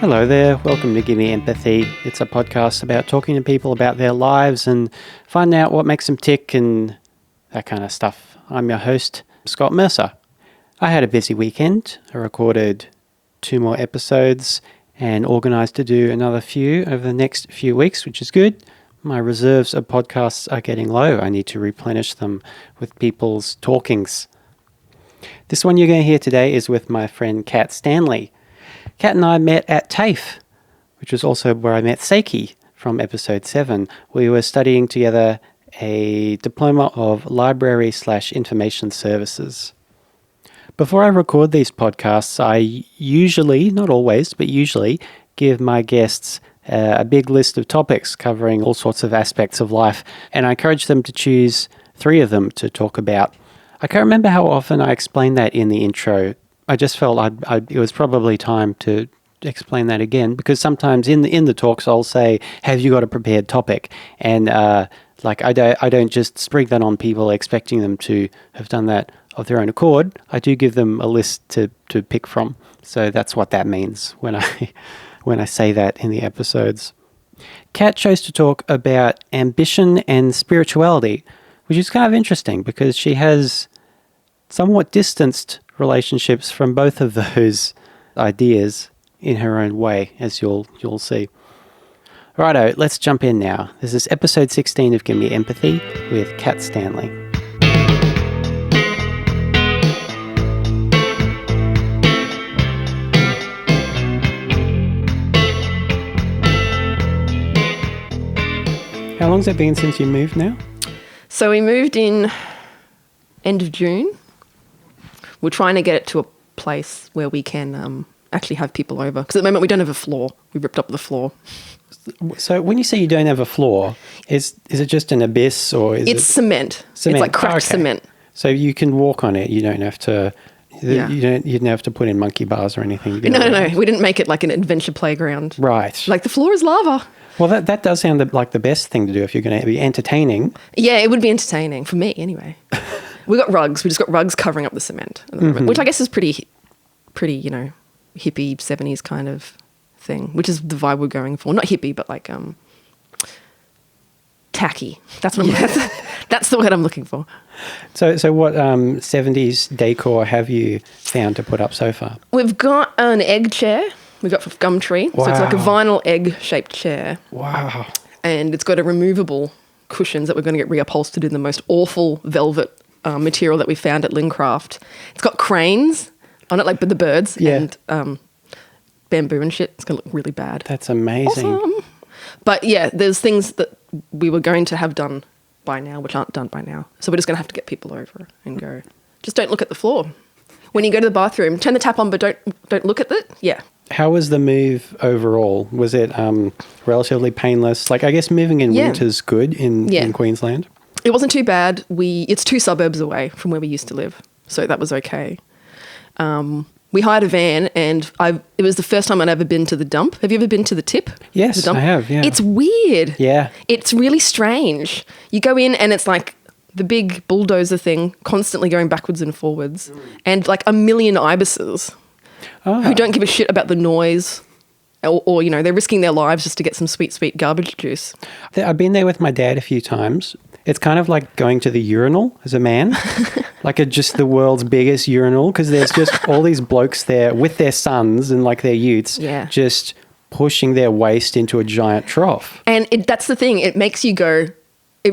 Hello there, welcome to Gimme Empathy. It's a podcast about talking to people about their lives and finding out what makes them tick and that kind of stuff. I'm your host, Scott Mercer. I had a busy weekend. I recorded 2 more episodes and organised to do another few over the next few weeks, which is good. My reserves of podcasts are getting low. I need to replenish them with people's talkings. This one you're going to hear today is with my friend Cat Stanley. Cat and I met at TAFE, which was also where I met Seiki from episode 7. We were studying together a diploma of library/information services. Before I record these podcasts, I usually, not always, but usually give my guests a big list of topics covering all sorts of aspects of life, and I encourage them to choose 3 of them to talk about. I can't remember how often I explained that in the intro. I just felt it was probably time to explain that again, because sometimes in the talks I'll say, "Have you got a prepared topic?" And I don't just spring that on people expecting them to have done that of their own accord. I do give them a list to pick from. So that's what that means when I say that in the episodes. Kat chose to talk about ambition and spirituality, which is kind of interesting because she has somewhat distanced relationships from both of those ideas in her own way, as you'll see. Righto, let's jump in now. This is episode 16 of Gimme Empathy with Cat Stanley. How long's it been since you moved now? So we moved in end of June. We're trying to get it to a place where we can actually have people over. Because at the moment we don't have a floor. We ripped up the floor. So when you say you don't have a floor, is it just an abyss or is it's cement. It's like cracked cement. So you can walk on it. You don't have to. Yeah. You didn't have to put in monkey bars or anything. No. We didn't make it like an adventure playground. Right. Like the floor is lava. Well, that does sound like the best thing to do if you're going to be entertaining. Yeah, it would be entertaining for me anyway. We got rugs. We just got rugs covering up the cement at the moment, which I guess is pretty, hippie 70s kind of thing, which is the vibe we're going for. Not hippie, but like tacky. That's what that's the word I'm looking for. So what 70s decor have you found to put up so far? We've got an egg chair. We got from Gumtree. Wow. So it's like a vinyl egg-shaped chair. Wow. And it's got a removable cushions that we're going to get reupholstered in the most awful velvet material that we found at Lincraft. It's got cranes on it, like the birds, and bamboo and shit. It's going to look really bad. That's amazing. Awesome. But yeah, there's things that we were going to have done by now, which aren't done by now. So we're just going to have to get people over and go, just don't look at the floor. When you go to the bathroom, turn the tap on, but don't look at it. Yeah. How was the move overall? Was it relatively painless? Like, I guess moving in winter's good in Queensland. It wasn't too bad. It's 2 suburbs away from where we used to live, so that was okay. We hired a van, and it was the first time I'd ever been to the dump. Have you ever been to the tip? Yes, the dump? I have, yeah. It's weird. Yeah. It's really strange. You go in and it's like the big bulldozer thing constantly going backwards and forwards, and like a million ibises who don't give a shit about the noise or they're risking their lives just to get some sweet, sweet garbage juice. I've been there with my dad a few times. It's kind of like going to the urinal as a man, like just the world's biggest urinal, because there's just all these blokes there with their sons and like their youths just pushing their waste into a giant trough. And that's the thing. It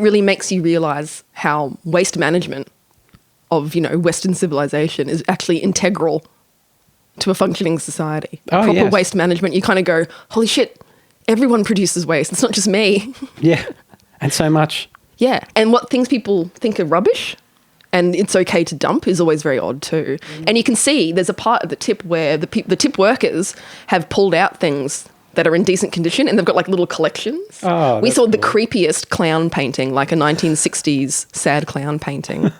really makes you realise how waste management of, Western civilization is actually integral to a functioning society. Proper waste management, you kind of go, holy shit, everyone produces waste. It's not just me. Yeah, and so much. Yeah, and what things people think are rubbish and it's okay to dump is always very odd too. And you can see there's a part of the tip where the tip workers have pulled out things that are in decent condition and they've got like little collections. Oh, we saw the creepiest clown painting, like a 1960s sad clown painting,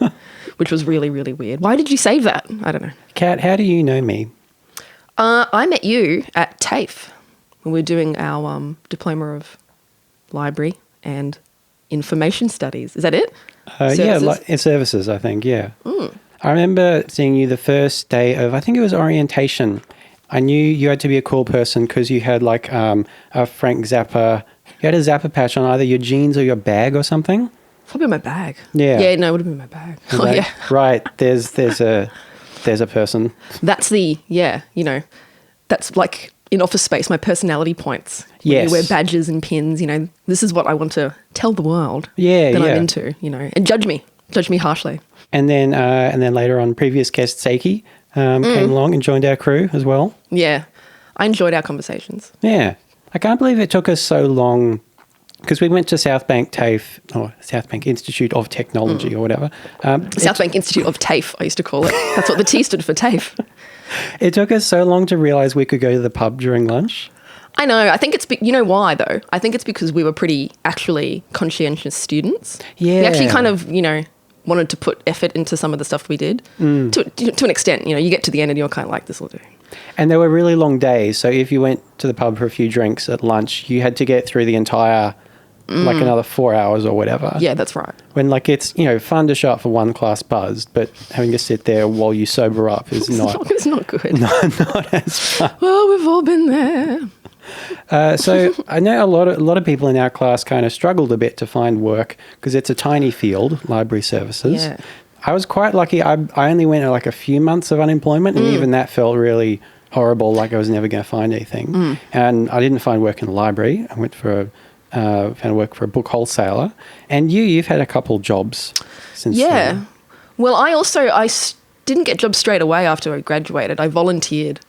which was really, really weird. Why did you save that? I don't know. Kat, how do you know me? I met you at TAFE when we were doing our diploma of library and information studies. Is that it? Services, I think, yeah. I remember seeing you the first day of, I think it was orientation, I knew you had to be a cool person because you had like a Frank Zappa. You had a Zappa patch on either your jeans or your bag or something. Probably my bag. Yeah. Yeah, no, it would have been my bag. Oh, Like, yeah. Right. There's a person. That's that's like in Office Space, my personality points. When Yes. you wear badges and pins, this is what I want to tell the world Yeah, that yeah. I'm into, and judge me harshly. And then later on, previous guest Seiki came along and joined our crew as well. Yeah. I enjoyed our conversations. Yeah. I can't believe it took us so long because we went to South Bank TAFE or South Bank Institute of Technology or whatever. South Bank Institute of TAFE, I used to call it. That's what the T stood for, TAFE. It took us so long to realise we could go to the pub during lunch. I know. I think it's, you know why though? I think it's because we were pretty actually conscientious students. Yeah. We actually kind of, wanted to put effort into some of the stuff we did to an extent. You get to the end and you're kind of like, this will do. And there were really long days. So if you went to the pub for a few drinks at lunch, you had to get through the entire, like another 4 hours or whatever. Yeah, that's right. When it's, fun to show up for one class buzzed, but having to sit there while you sober up is It's not good. not as fun. Well, we've all been there. So I know a lot of people in our class kind of struggled a bit to find work because it's a tiny field, library services. Yeah. I was quite lucky. I only went at like a few months of unemployment, and even that felt really horrible, like I was never going to find anything. And I didn't find work in the library. I went for found work for a book wholesaler. And you've had a couple jobs since Yeah. then. Well, I didn't get jobs straight away after I graduated. I volunteered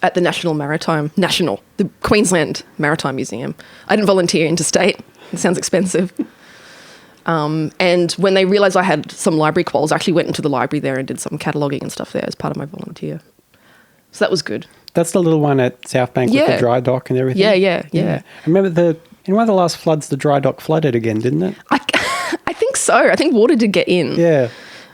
at the Queensland Maritime Museum. I didn't volunteer interstate. It sounds expensive. And when they realised I had some library quals, I actually went into the library there and did some cataloguing and stuff there as part of my volunteer. So that was good. That's the little one at South Bank with the dry dock and everything? Yeah. I remember in one of the last floods, the dry dock flooded again, didn't it? I think so. I think water did get in. Yeah.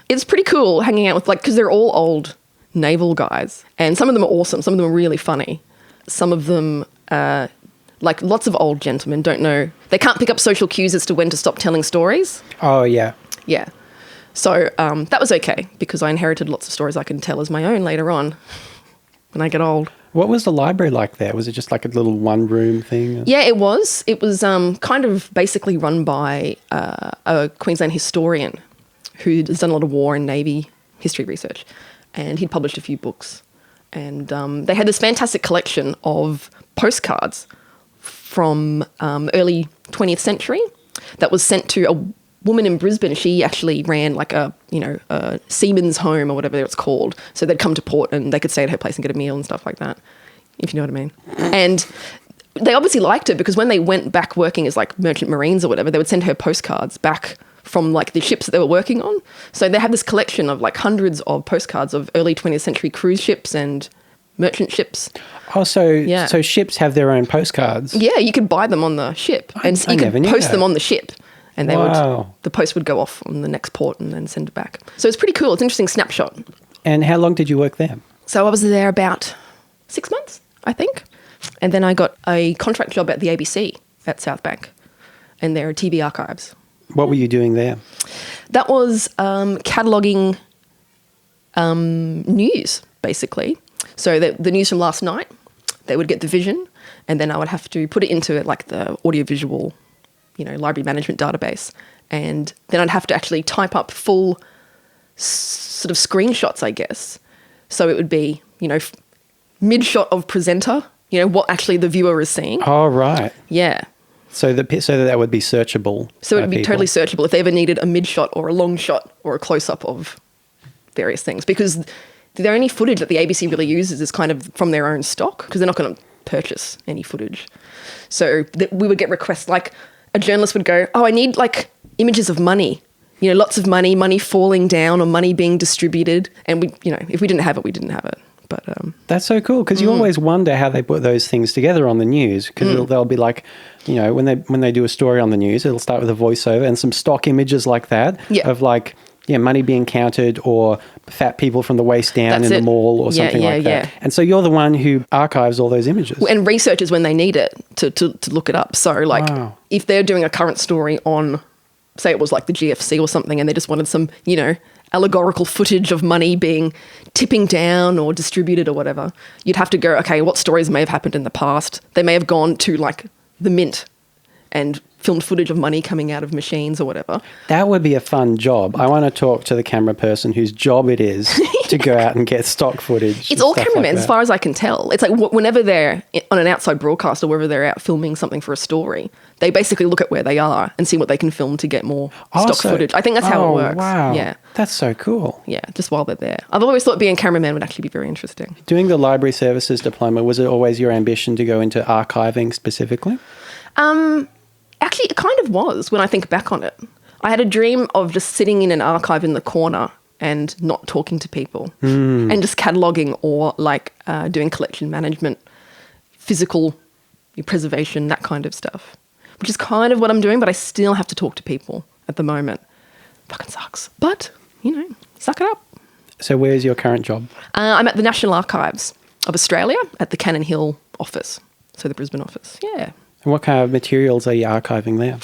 It's pretty cool hanging out with, because they're all old naval guys. And some of them are awesome. Some of them are really funny. Some of them, lots of old gentlemen don't know. They can't pick up social cues as to when to stop telling stories. Oh, yeah. Yeah. So that was okay because I inherited lots of stories I can tell as my own later on when I get old. What was the library like there? Was it just like a little one-room thing? Yeah, it was. It was kind of basically run by a Queensland historian who has done a lot of war and Navy history research. And he'd published a few books. And they had this fantastic collection of postcards from early 20th century that was sent to a woman in Brisbane. She actually ran like a seaman's home or whatever it's called. So they'd come to port and they could stay at her place and get a meal and stuff like that, if you know what I mean. And they obviously liked it because when they went back working as like merchant marines or whatever, they would send her postcards back from like the ships that they were working on. So they had this collection of like hundreds of postcards of early 20th century cruise ships and merchant ships. Oh, so ships have their own postcards? Yeah, you could buy them on the ship and you could post them on the ship. And they the post would go off on the next port and then send it back. So it's pretty cool. It's an interesting snapshot. And how long did you work there? So I was there about 6 months, I think. And then I got a contract job at the ABC at South Bank and their TV archives. What were you doing there? That was cataloguing news, basically. So the news from last night, they would get the vision and then I would have to put it into like the audiovisual library management database. And then I'd have to actually type up full sort of screenshots, I guess. So it would be, mid-shot of presenter, what actually the viewer is seeing. Oh, right. Yeah. So that would be searchable. So it would be totally searchable if they ever needed a mid-shot or a long shot or a close-up of various things. Because the only footage that the ABC really uses is kind of from their own stock because they're not going to purchase any footage. So we would get requests like, a journalist would go, I need like images of money, lots of money falling down or money being distributed. And we, if we didn't have it, we didn't have it. But that's so cool because you always wonder how they put those things together on the news because they'll be like, when they do a story on the news, it'll start with a voiceover and some stock images like that of like, money being counted or fat people from the waist down in the mall or something like that. And so you're the one who archives all those images. And researchers when they need it to look it up. So like if they're doing a current story on, say it was like the GFC or something and they just wanted some, allegorical footage of money being tipping down or distributed or whatever, you'd have to go, okay, what stories may have happened in the past? They may have gone to like the mint and filmed footage of money coming out of machines or whatever. That would be a fun job. I want to talk to the camera person whose job it is to go out and get stock footage. It's all cameramen, as far as I can tell. It's like whenever they're on an outside broadcast or wherever they're out filming something for a story, they basically look at where they are and see what they can film to get more stock footage. I think that's how it works. Wow. Yeah. That's so cool. Yeah, just while they're there. I've always thought being a cameraman would actually be very interesting. Doing the library services diploma, was it always your ambition to go into archiving specifically? Actually, it kind of was when I think back on it. I had a dream of just sitting in an archive in the corner and not talking to people and just cataloguing or like doing collection management, physical preservation, that kind of stuff, which is kind of what I'm doing, but I still have to talk to people at the moment. Fucking sucks. But, suck it up. So where's your current job? I'm at the National Archives of Australia at the Cannon Hill office, so the Brisbane office. Yeah. And what kind of materials are you archiving there?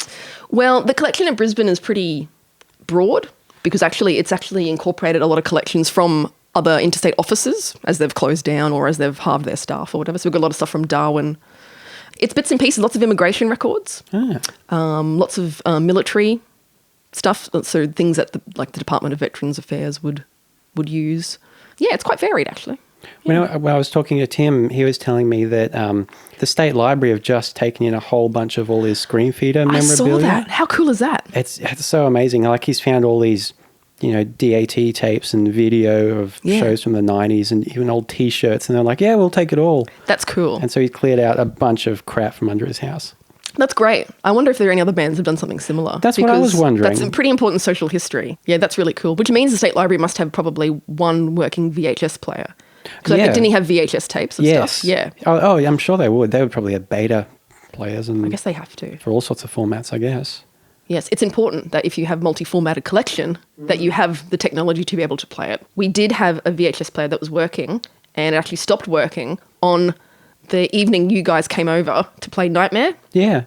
Well, the collection at Brisbane is pretty broad because it's actually incorporated a lot of collections from other interstate offices as they've closed down or as they've halved their staff or whatever. So we've got a lot of stuff from Darwin. It's bits and pieces, lots of immigration records, lots of military stuff, so things that the Department of Veterans Affairs would use. Yeah, it's quite varied actually. Yeah. When I was talking to Tim, he was telling me that the State Library have just taken in a whole bunch of all his screen feeder memorabilia. I saw that. How cool is that? It's so amazing. Like he's found all these, DAT tapes and video of shows from the 90s and even old T-shirts. And they're like, yeah, we'll take it all. That's cool. And so he cleared out a bunch of crap from under his house. That's great. I wonder if there are any other bands who've done something similar. That's what I was wondering. That's a pretty important social history. Yeah, that's really cool. Which means the State Library must have probably one working VHS player. Because didn't he have VHS tapes of stuff? Yeah. Oh, I'm sure they would. They would probably have beta players. And I guess they have to. For all sorts of formats, I guess. Yes, it's important that if you have multi-formatted collection, that you have the technology to be able to play it. We did have a VHS player that was working, and it actually stopped working on the evening you guys came over to play Nightmare. Yeah.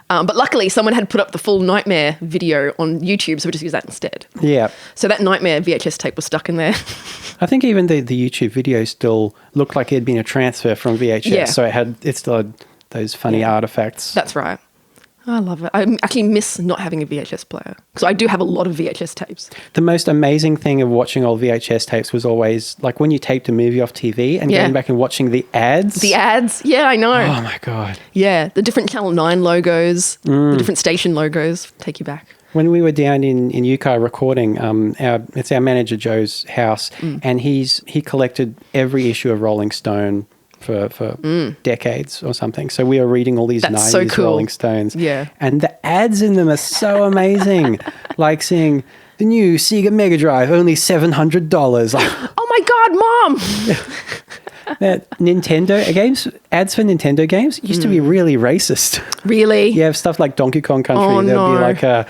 But luckily, someone had put up the full Nightmare video on YouTube, so we just used that instead. Yeah. So that Nightmare VHS tape was stuck in there. I think even the YouTube video still looked like it had been a transfer from VHS. Yeah. So it still had those funny artifacts. That's right. I love it. I actually miss not having a VHS player because I do have a lot of VHS tapes. The most amazing thing of watching old VHS tapes was always like when you taped a movie off TV and going back and watching the ads. The ads. Yeah, I know. Oh, my God. Yeah, the different Channel 9 logos, the different station logos take you back. When we were down in Ukai recording, it's our manager Joe's house, and he collected every issue of Rolling Stone for decades or something. So we are reading all these 90s Rolling Stones. Yeah. And the ads in them are so amazing. Like seeing the new Sega Mega Drive, only $700. Like, oh my God, Mom! Nintendo games, ads for Nintendo games used to be really racist. Really? You have stuff like Donkey Kong Country. Oh, There'll be like a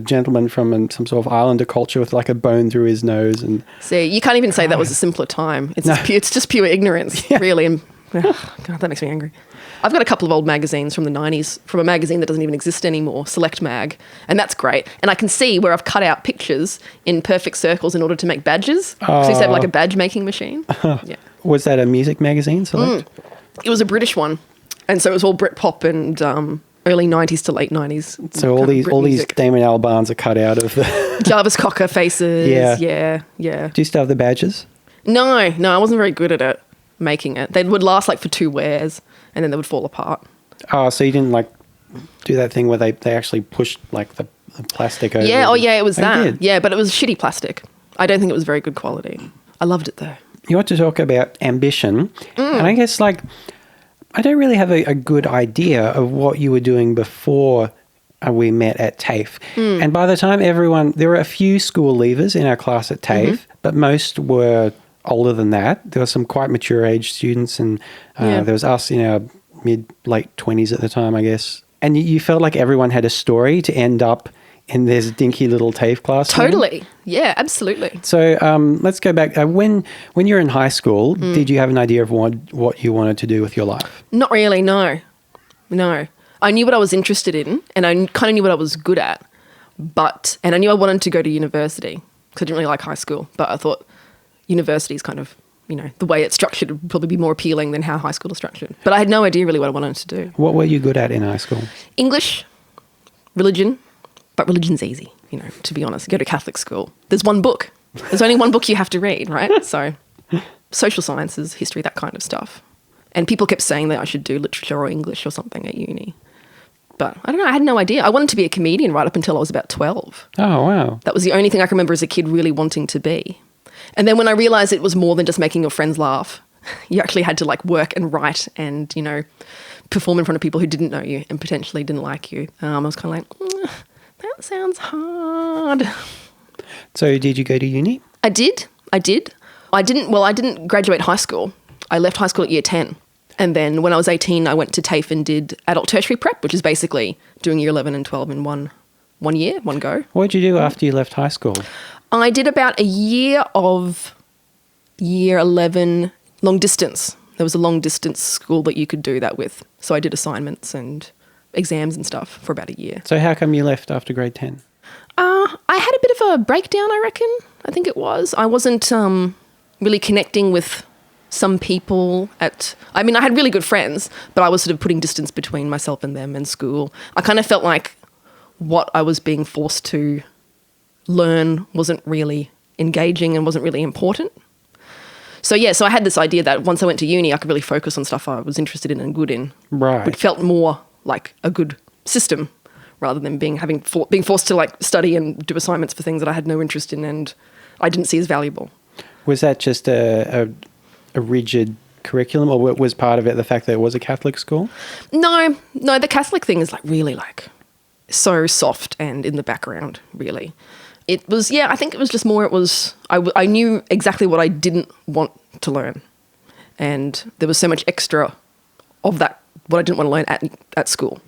gentleman from some sort of islander culture with like a bone through his nose. And see, you can't even say that was a simpler time. It's just pure ignorance, really. And God, that makes me angry. I've got a couple of old magazines from the 90s, from a magazine that doesn't even exist anymore, Select Mag, and that's great. And I can see where I've cut out pictures in perfect circles in order to make badges. So you have like a badge making machine. Yeah. Was that a music magazine, Select? It was a British one. And so it was all Britpop and early 90s to late 90s. So all these Damon Albarns are cut out of the... Jarvis Cocker faces. Yeah. Do you still have the badges? No, I wasn't very good at it, making it. They would last like for 2 wears and then they would fall apart. Oh, so you didn't like do that thing where they actually pushed like the plastic over? Yeah, it was that. Did. Yeah, but it was shitty plastic. I don't think it was very good quality. I loved it though. You want to talk about ambition. And I guess like... I don't really have a good idea of what you were doing before we met at TAFE. And by the time there were a few school leavers in our class at TAFE, but most were older than that. There were some quite mature age students and there was us in our late 20s at the time, I guess. And you felt like everyone had a story to end up in this dinky little TAFE class. Totally. Yeah, absolutely. So let's go back. When you were in high school, did you have an idea of what you wanted to do with your life? Not really, no. I knew what I was interested in and I kind of knew what I was good at, and I knew I wanted to go to university. because I didn't really like high school, but I thought university is kind of, the way it's structured would probably be more appealing than how high school is structured. But I had no idea really what I wanted to do. What were you good at in high school? English, religion, but religion's easy, to be honest. Go to Catholic school. There's one book. There's only one book you have to read, right? So social sciences, history, that kind of stuff. And people kept saying that I should do literature or English or something at uni. But I don't know, I had no idea. I wanted to be a comedian right up until I was about 12. Oh, wow. That was the only thing I can remember as a kid really wanting to be. And then when I realised it was more than just making your friends laugh, you actually had to work and write and, perform in front of people who didn't know you and potentially didn't like you. I was kind of that sounds hard. So did you go to uni? I did. I didn't graduate high school. I left high school at year 10. And then when I was 18, I went to TAFE and did adult tertiary prep, which is basically doing year 11 and 12 in one year, one go. What did you do after you left high school? I did about a year of year 11 long distance. There was a long distance school that you could do that with. So I did assignments and exams and stuff for about a year. So how come you left after grade 10? I had a bit of a breakdown, I reckon. I think it was. I wasn't really connecting with some people I had really good friends, but I was sort of putting distance between myself and them and school. I kind of felt like what I was being forced to learn wasn't really engaging and wasn't really important. So I had this idea that once I went to uni, I could really focus on stuff I was interested in and good in. Right. Which felt more like a good system rather than being forced to study and do assignments for things that I had no interest in and I didn't see as valuable. Was that just a rigid curriculum, or was part of it the fact that it was a Catholic school? No, the Catholic thing is really so soft and in the background, really. It was, I think it was just more, I knew exactly what I didn't want to learn. And there was so much extra of that, what I didn't want to learn at school,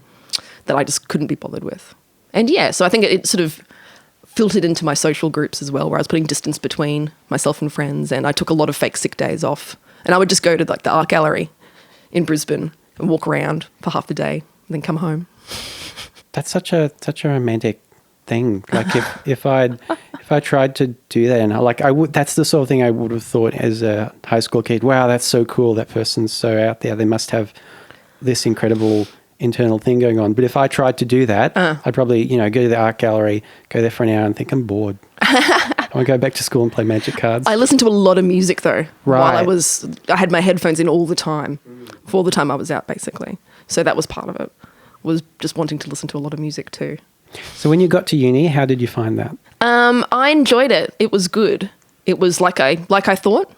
that I just couldn't be bothered with. And so I think it sort of filtered into my social groups as well, where I was putting distance between myself and friends, and I took a lot of fake sick days off. And I would just go to the art gallery in Brisbane and walk around for half the day and then come home. That's such a romantic thing. If I tried to do that, and that's the sort of thing I would have thought as a high school kid. Wow, that's so cool. That person's so out there. They must have this incredible internal thing going on. But if I tried to do that, I'd probably, go to the art gallery, go there for an hour and think I'm bored. I want to go back to school and play magic cards. I listened to a lot of music though. Right. While I had my headphones in all the time, for all the time I was out basically. So that was part of it, was just wanting to listen to a lot of music too. So when you got to uni, how did you find that? I enjoyed it. It was good. It was like I thought,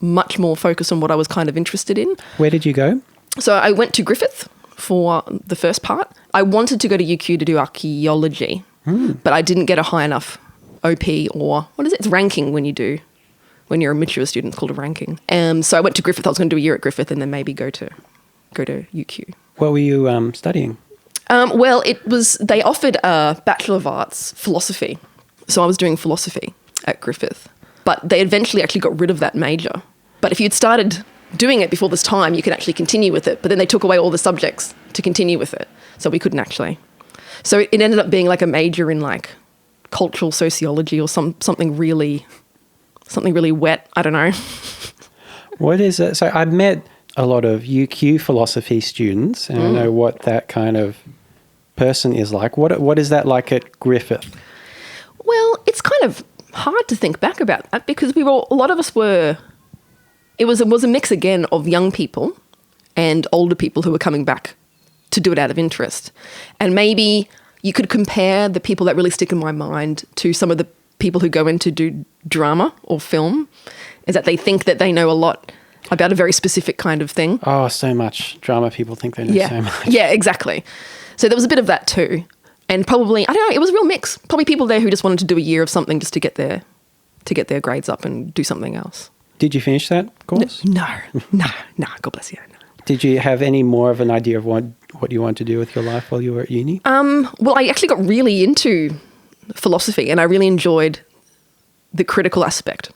much more focused on what I was kind of interested in. Where did you go? So I went to Griffith for the first part. I wanted to go to UQ to do archaeology, but I didn't get a high enough OP, or what is it? It's ranking when you're a mature student, it's called a ranking. So I went to Griffith. I was going to do a year at Griffith and then maybe go to UQ. What were you studying? Well, they offered a Bachelor of Arts philosophy. So I was doing philosophy at Griffith, but they eventually actually got rid of that major. But if you'd started doing it before this time, you could actually continue with it. But then they took away all the subjects to continue with it. So we couldn't actually. So it ended up being a major in cultural sociology or something really wet. I don't know. What is it? So I've met a lot of UQ philosophy students, and I know what that kind of person is like. What is that like at Griffith? Well, it's kind of hard to think back about that because a lot of us were. It was a mix again of young people and older people who were coming back to do it out of interest. And maybe you could compare the people that really stick in my mind to some of the people who go in to do drama or film, is that they think that they know a lot about a very specific kind of thing. Oh, so much. Drama people think they know so much. Yeah, exactly. So there was a bit of that too. And probably, I don't know, it was a real mix. Probably people there who just wanted to do a year of something just to get their grades up and do something else. Did you finish that course? No, God bless you. No. Did you have any more of an idea of what you wanted to do with your life while you were at uni? Well, I actually got really into philosophy and I really enjoyed the critical aspect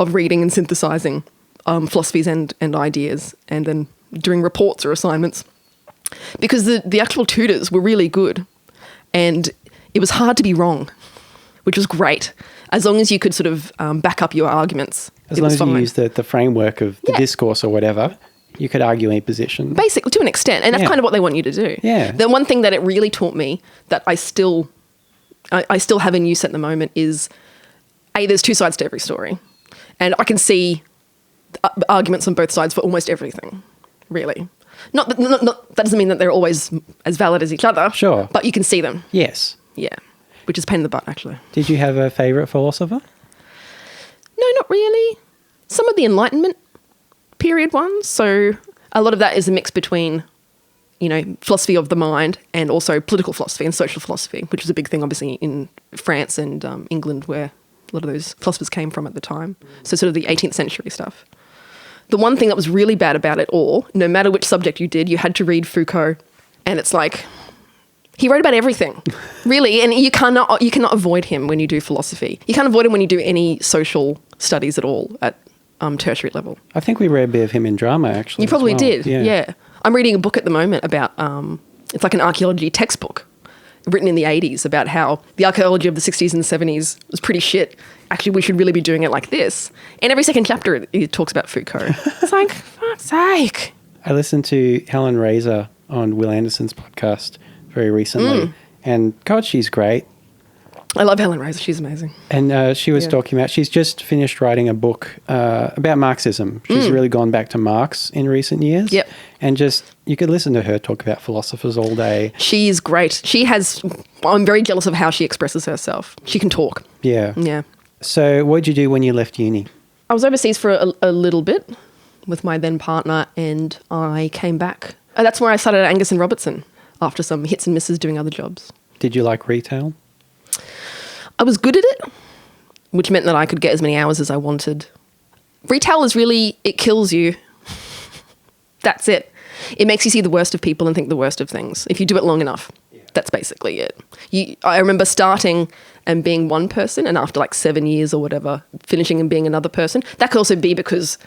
of reading and synthesizing philosophies and ideas and then doing reports or assignments, because the actual tutors were really good and it was hard to be wrong. which was great. As long as you could sort of back up your arguments. As long as you use the framework of the discourse or whatever, you could argue any position. Basically, to an extent. And that's kind of what they want you to do. Yeah. The one thing that it really taught me that I still have in use at the moment is, there's two sides to every story. And I can see arguments on both sides for almost everything, really. Not that doesn't mean that they're always as valid as each other. Sure. But you can see them. Yes. Yeah. Which is a pain in the butt, actually. Did you have a favourite philosopher? No, not really. Some of the Enlightenment period ones. So a lot of that is a mix between, philosophy of the mind and also political philosophy and social philosophy, which was a big thing, obviously, in France and England, where a lot of those philosophers came from at the time. So sort of the 18th century stuff. The one thing that was really bad about it all, no matter which subject you did, you had to read Foucault. And it's like, he wrote about everything, really. And you cannot avoid him when you do philosophy. You can't avoid him when you do any social studies at all at tertiary level. I think we read a bit of him in drama, actually. You probably did, yeah. I'm reading a book at the moment about, it's like an archaeology textbook written in the 80s about how the archaeology of the 60s and 70s was pretty shit. Actually, we should really be doing it like this. And every second chapter, it talks about Foucault. It's like, fuck's sake. I listened to Helen Razor on Will Anderson's podcast very recently. And God, she's great. I love Helen Razor. She's amazing. And she was talking about, she's just finished writing a book about Marxism. She's really gone back to Marx in recent years. Yep. And just, you could listen to her talk about philosophers all day. She's great. I'm very jealous of how she expresses herself. She can talk. Yeah. Yeah. So what did you do when you left uni? I was overseas for a little bit with my then partner, and I came back. That's where I started at Angus and Robertson after some hits and misses doing other jobs. Did you like retail? I was good at it, which meant that I could get as many hours as I wanted. Retail is really, it kills you. That's it. It makes you see the worst of people and think the worst of things. If you do it long enough, that's basically it. I remember starting and being one person, and after like 7 years or whatever, finishing and being another person. That could also be because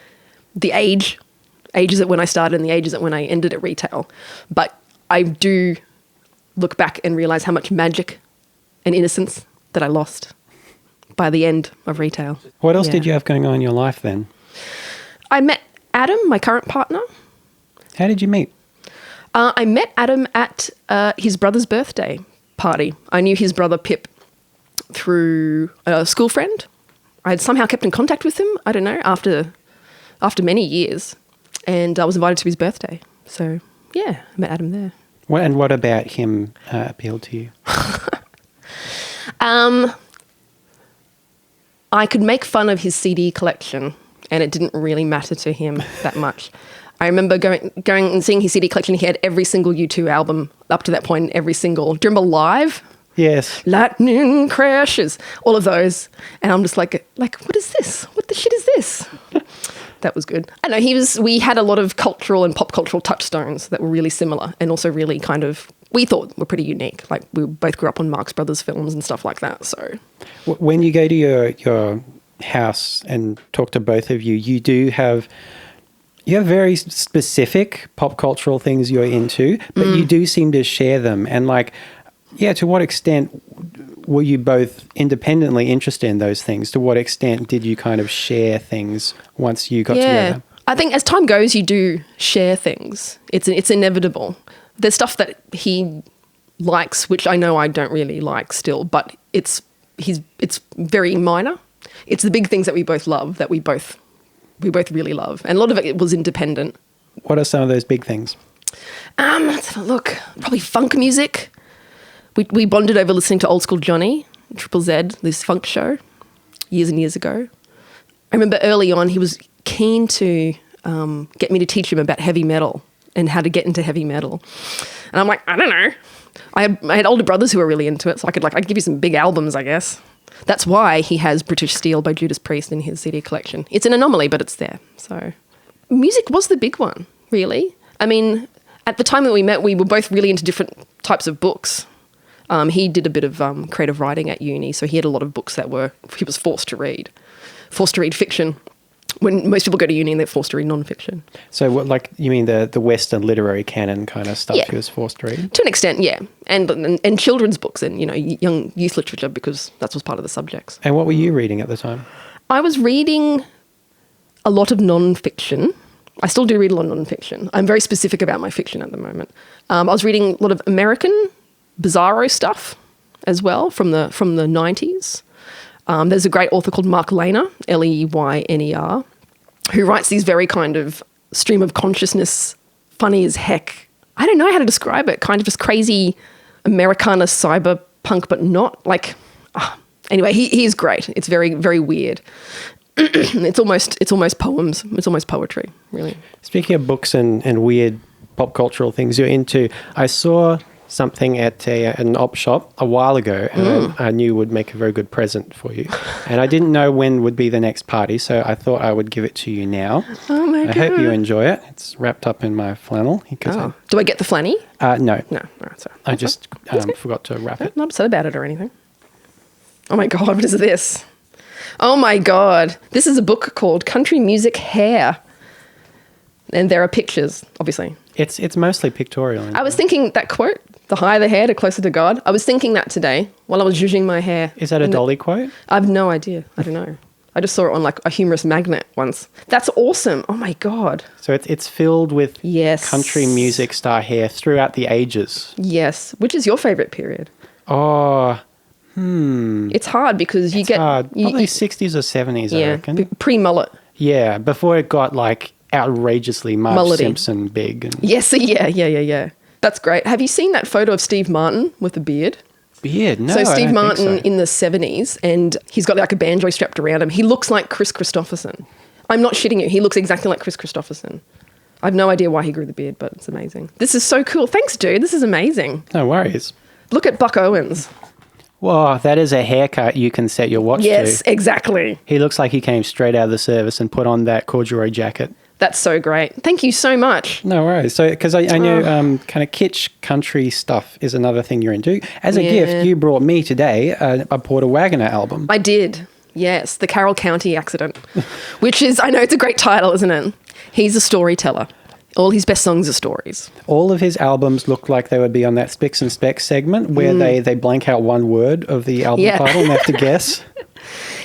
the ages at when I started and the ages at when I ended at retail. But I do look back and realise how much magic and innocence that I lost by the end of retail. What else did you have going on in your life then? I met Adam, my current partner. How did you meet? I met Adam at his brother's birthday party. I knew his brother Pip through a school friend. I had somehow kept in contact with him, I don't know, after many years. And I was invited to his birthday. So, yeah, I met Adam there. And what about him appealed to you? I could make fun of his CD collection, and it didn't really matter to him that much. I remember going and seeing his CD collection. He had every single U2 album up to that point, every single. Do you remember Live? Yes. Lightning crashes, all of those. And I'm just like, what is this? What the shit is this? That was good. I know we had a lot of cultural and pop cultural touchstones that were really similar and also really kind of, we thought were pretty unique. Like we both grew up on Marx Brothers films and stuff like that. So when you go to your house and talk to both of you, you have very specific pop cultural things you're into, but you do seem to share them. And to what extent were you both independently interested in those things? To what extent did you kind of share things once you got together? I think as time goes, you do share things. It's inevitable. There's stuff that he likes, which I know I don't really like still, but it's very minor. It's the big things that we both love, that we both really love. And a lot of it was independent. What are some of those big things? Let's have a look. Probably funk music. We bonded over listening to Old School Johnny, Triple Z, this funk show, years and years ago. I remember early on he was keen to get me to teach him about heavy metal and how to get into heavy metal. And I'm like, I don't know. I had older brothers who were really into it, so I'd give you some big albums, I guess. That's why he has British Steel by Judas Priest in his CD collection. It's an anomaly, but it's there. So music was the big one, really. I mean, at the time that we met, we were both really into different types of books. He did a bit of creative writing at uni, so he had a lot of books that he was forced to read fiction. When most people go to uni and they're forced to read non-fiction. So, what, like, you mean the Western literary canon kind of stuff Yeah. she was forced to read? To an extent, yeah. And children's books and, young youth literature, because that was part of the subjects. And what were you reading at the time? I was reading a lot of non-fiction. I still do read a lot of non-fiction. I'm very specific about my fiction at the moment. I was reading a lot of American bizarro stuff as well from the 90s. There's a great author called Mark Lehner, Leyner, who writes these very kind of stream of consciousness, funny as heck. I don't know how to describe it. Kind of just crazy Americana cyberpunk, but not like. Anyway, he is great. It's very, very weird. It's almost poems. It's almost poetry, really. Speaking of books and weird pop cultural things you're into, I saw something at an op shop a while ago, and I knew would make a very good present for you. And I didn't know when would be the next party, so I thought I would give it to you now. Oh my God. I hope you enjoy it. It's wrapped up in my flannel. Oh. Do I get the flanny? No. No. Sorry. I just forgot to wrap it. Not upset about it or anything. Oh my God, what is this? Oh my God. This is a book called Country Music Hair. And there are pictures, obviously. It's mostly pictorial. I was thinking that quote, the higher the hair, the closer to God. I was thinking that today while I was zhuzhing my hair. Is that a Dolly quote? I have no idea. I don't know. I just saw it on like a humorous magnet once. That's awesome. Oh my God. So it's filled with Yes. country music star hair throughout the ages. Yes. Which is your favourite period? Oh, It's hard because you get... hard. Probably 60s or 70s, I reckon. Pre-mullet. Yeah, before it got like outrageously Marge Mullety. Simpson big. And Yes, yeah. That's great. Have you seen that photo of Steve Martin with a beard? beard. No, So I Steve don't Martin think so. in the 70s, and he's got like a banjo strapped around him. He looks like Chris Christopherson. I'm not shitting you. He looks exactly like Chris Christopherson. I have no idea why he grew the beard, but it's amazing. This is so cool. Thanks, dude. This is amazing. No worries. Look at Buck Owens. Whoa, that is a haircut you can set your watch Yes, to. exactly. He looks like he came straight out of the service and put on that corduroy jacket. That's so great. Thank you so much. No worries. So, because I know kind of kitsch country stuff is another thing you're into. As a gift, you brought me today a Porter Wagoner album. I did. Yes, The Carroll County Accident, which is, I know it's a great title, isn't it? He's a storyteller. All his best songs are stories. All of his albums look like they would be on that Spicks and Specs segment where they blank out one word of the album title and have to guess.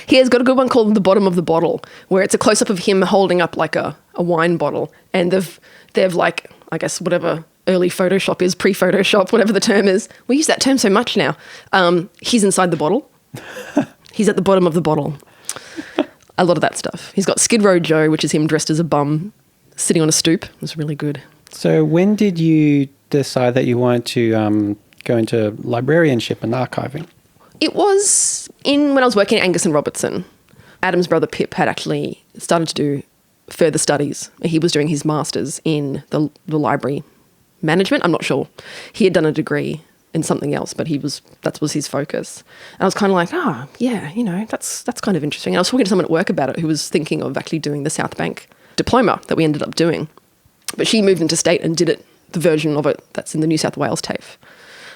He has got a good one called The Bottom of the Bottle, where it's a close-up of him holding up like a wine bottle. And they've like, I guess, whatever early Photoshop is, pre-Photoshop, whatever the term is. We use that term so much now. He's inside the bottle. He's at the bottom of the bottle. A lot of that stuff. He's got Skid Row Joe, which is him dressed as a bum, sitting on a stoop. It was really good. So when did you decide that you wanted to go into librarianship and archiving? It was when I was working at Angus and Robertson. Adam's brother Pip had actually started to do further studies. He was doing his master's in the library management. I'm not sure. He had done a degree in something else, but that was his focus. And I was kind of like, that's kind of interesting. And I was talking to someone at work about it who was thinking of actually doing the South Bank diploma that we ended up doing. But she moved into state and did the version of it that's in the New South Wales TAFE.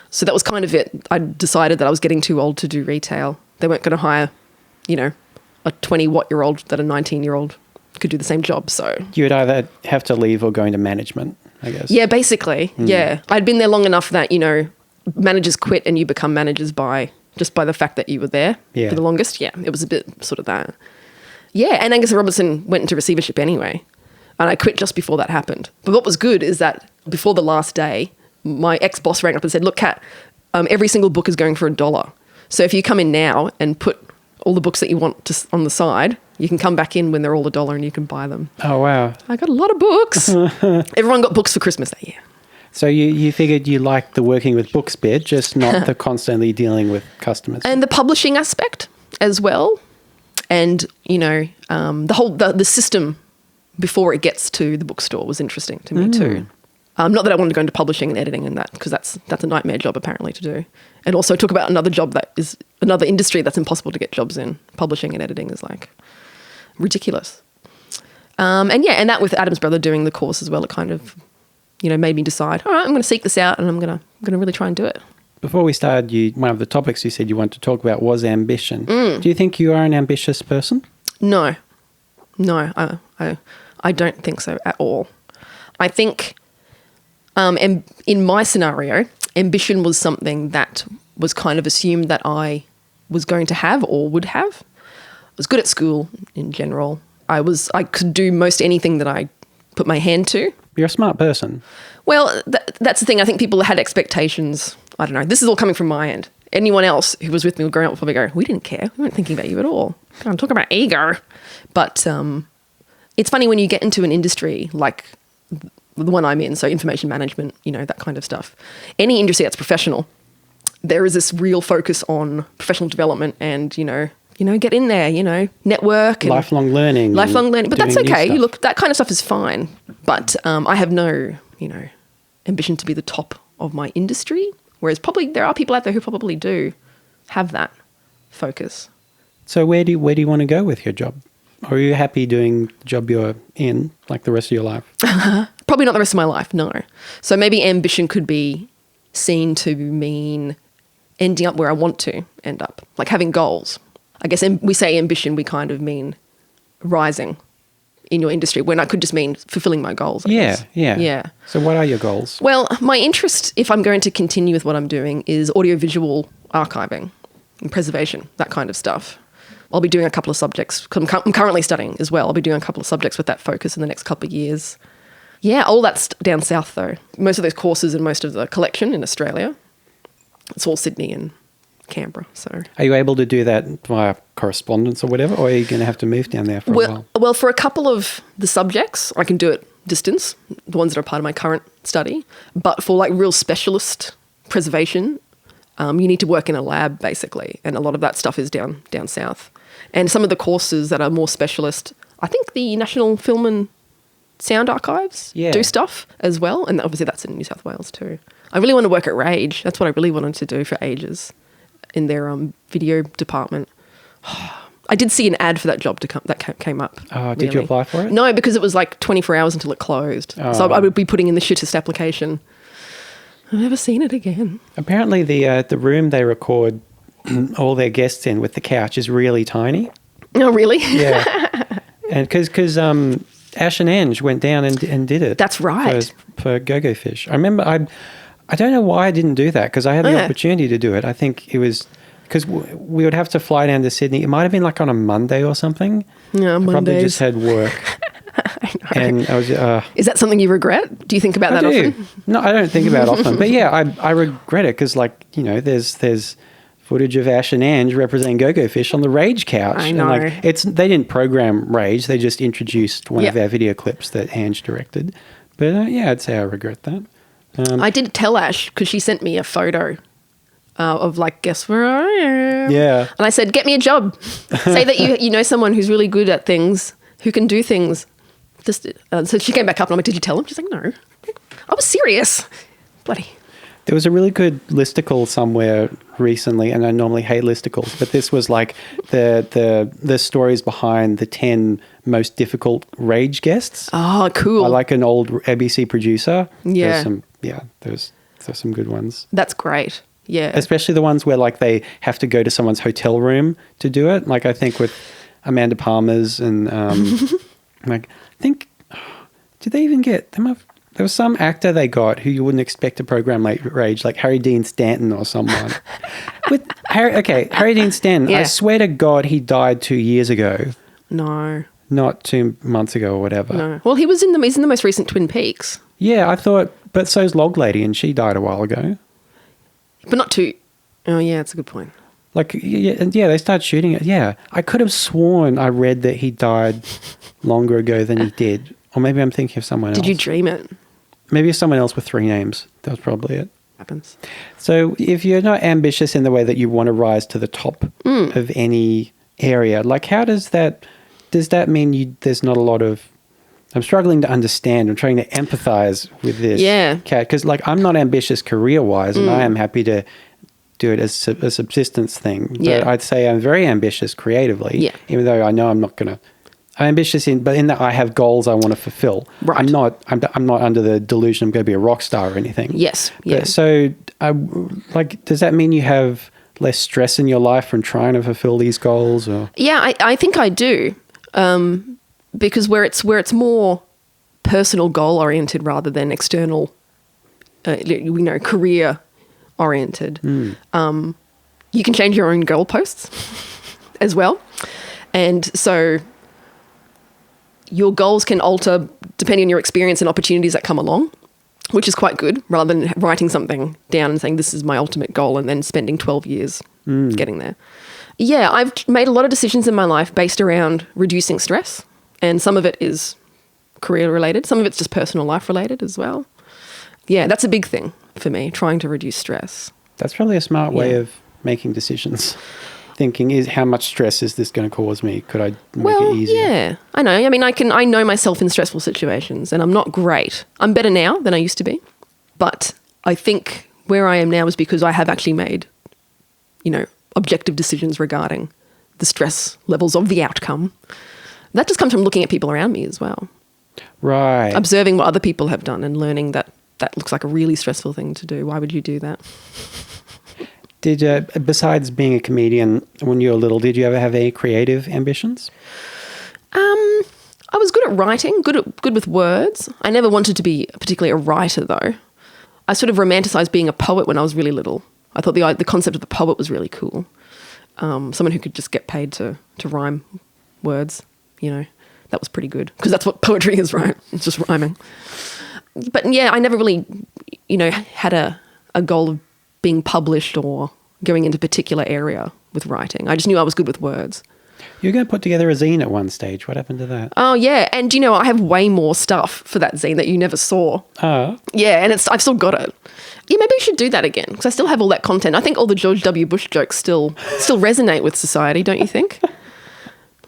So that was kind of it. I decided that I was getting too old to do retail. They weren't going to hire, a 20-year-old that a 19-year-old could do the same job. So You would either have to leave or go into management, I guess. yeah, basically, yeah. I'd been there long enough that, managers quit and you become managers by the fact that you were there for the longest. Yeah, it was a bit sort of that. Yeah, and Angus and Robertson went into receivership anyway. And I quit just before that happened. But what was good is that before the last day, my ex-boss rang up and said, look, Kat, every single book is going for $1. So if you come in now and put all the books that you want on the side, you can come back in when they're all $1 and you can buy them. Oh, wow. I got a lot of books. Everyone got books for Christmas that year. So you figured you liked the working with books bit, just not the constantly dealing with customers. And the publishing aspect as well. And, the whole the system before it gets to the bookstore was interesting to me too. Not that I wanted to go into publishing and editing and that, because that's a nightmare job apparently to do. And also talk about another job that is another industry that's impossible to get jobs in. Publishing and editing is like ridiculous. And that with Adam's brother doing the course as well, it kind of, made me decide, all right, I'm going to seek this out and I'm going to really try and do it. Before we started, one of the topics you said you wanted to talk about was ambition. Do you think you are an ambitious person? No. No, I don't think so at all. I think in my scenario, ambition was something that was kind of assumed that I was going to have or would have. I was good at school in general. I could do most anything that I put my hand to. You're a smart person. Well, that's the thing. I think people had expectations. I don't know. This is all coming from my end. Anyone else who was with me growing up would probably go, we didn't care. We weren't thinking about you at all. I'm talking about ego. But it's funny when you get into an industry like the one I'm in, so information management, that kind of stuff. Any industry that's professional, there is this real focus on professional development and, get in there, network. And lifelong learning. But that's okay. Look, that kind of stuff is fine. But I have no, ambition to be the top of my industry, whereas probably there are people out there who probably do have that focus. So where do you want to go with your job? Or are you happy doing the job you're in, like the rest of your life? Probably not the rest of my life, no. So maybe ambition could be seen to mean ending up where I want to end up, like having goals. I guess we say ambition, we kind of mean rising in your industry, when I could just mean fulfilling my goals. I guess. Yeah. So what are your goals? Well, my interest, if I'm going to continue with what I'm doing, is audiovisual archiving and preservation, that kind of stuff. I'll be doing a couple of subjects. I'm currently studying as well. I'll be doing a couple of subjects with that focus in the next couple of years. Yeah, all that's down south though. Most of those courses and most of the collection in Australia, it's all Sydney and Canberra. So, are you able to do that via correspondence or whatever, or are you going to have to move down there for a while? Well, for a couple of the subjects, I can do it distance, the ones that are part of my current study. But for like real specialist preservation, you need to work in a lab basically, and a lot of that stuff is down south. And some of the courses that are more specialist, I think the National Film and Sound Archives do stuff as well, and obviously that's in New South Wales too. I really want to work at Rage. That's what I really wanted to do for ages, in their video department. I did see an ad for that job that came up. Oh, did you apply for it? No, because it was like 24 hours until it closed. Oh. So I would be putting in the shittest application. I've never seen it again. Apparently the room they record all their guests in with the couch is really tiny. Oh, really? Yeah. And because Ash and Ange went down and did it. That's right. For Go-Go Fish. I remember, I don't know why I didn't do that, because I had the opportunity to do it. I think it was because we would have to fly down to Sydney. It might have been like on a Monday or something. Yeah, Mondays. I probably just had work. I know. And I was, is that something you regret? Do you think about that often? No, I don't think about it often. But yeah, I regret it because, like, there's footage of Ash and Ange representing Go-Go Fish on the Rage couch. I know. And they didn't program Rage. They just introduced one of our video clips that Ange directed. But I'd say I regret that. I did tell Ash, because she sent me a photo of like, guess where I am? Yeah. And I said, get me a job. Say that you know someone who's really good at things, who can do things. Just so she came back up and I'm like, did you tell him? She's like, no. I was serious. Bloody. There was a really good listicle somewhere recently, and I normally hate listicles, but this was like the stories behind the 10 most difficult Rage guests. Oh, cool. I like an old ABC producer. Yeah. There's some good ones. That's great. Yeah. Especially the ones where like they have to go to someone's hotel room to do it. Like I think with Amanda Palmer's and like I think, did they even get them? There was some actor they got who you wouldn't expect to program like Rage, like Harry Dean Stanton or someone. Harry Dean Stanton. Yeah. I swear to God, he died 2 years ago. No. Not 2 months ago or whatever. No. Well, he's in the most recent Twin Peaks. Yeah, I thought, but so's Log Lady, and she died a while ago. But not too. Oh yeah, that's a good point. Like they started shooting it. Yeah, I could have sworn I read that he died longer ago than he did, or maybe I'm thinking of someone else. Did you dream it? Maybe someone else with 3 names. That was probably it. Happens. So if you're not ambitious in the way that you want to rise to the top of any area, like how does that mean there's not a lot of, I'm struggling to understand, I'm trying to empathize with this, Cat, because like I'm not ambitious career-wise and I am happy to do it as a subsistence thing. But I'd say I'm very ambitious creatively, even though I know I'm not going to. I'm ambitious in that I have goals I want to fulfill. Right. I'm not under the delusion I'm going to be a rock star or anything. Yes. Yeah. But so, does that mean you have less stress in your life from trying to fulfill these goals? Or? Yeah, I think I do. because where it's more personal goal oriented rather than external, career oriented. You can change your own goalposts as well. And so your goals can alter depending on your experience and opportunities that come along, which is quite good, rather than writing something down and saying this is my ultimate goal and then spending 12 years getting there. Yeah, I've made a lot of decisions in my life based around reducing stress, and some of it is career related, some of it's just personal life related as well. Yeah, that's a big thing for me, trying to reduce stress. That's probably a smart way of making decisions. Thinking, is how much stress is this going to cause me? Could I make it easier? Yeah, I know. I mean, I know myself in stressful situations, and I'm not great. I'm better now than I used to be, but I think where I am now is because I have actually made, objective decisions regarding the stress levels of the outcome. That just comes from looking at people around me as well. Right. Observing what other people have done and learning that looks like a really stressful thing to do. Why would you do that? Did besides being a comedian when you were little, did you ever have any creative ambitions? I was good at writing, good with words. I never wanted to be particularly a writer, though. I sort of romanticized being a poet when I was really little. I thought the concept of the poet was really cool. Someone who could just get paid to rhyme words, that was pretty good, because that's what poetry is, right? It's just rhyming. But yeah, I never really, had a goal of being published or going into a particular area with writing. I just knew I was good with words. You were going to put together a zine at one stage. What happened to that? Oh, yeah. And, I have way more stuff for that zine that you never saw. Oh. Yeah, and I've still got it. Yeah, maybe I should do that again, because I still have all that content. I think all the George W. Bush jokes still resonate with society, don't you think?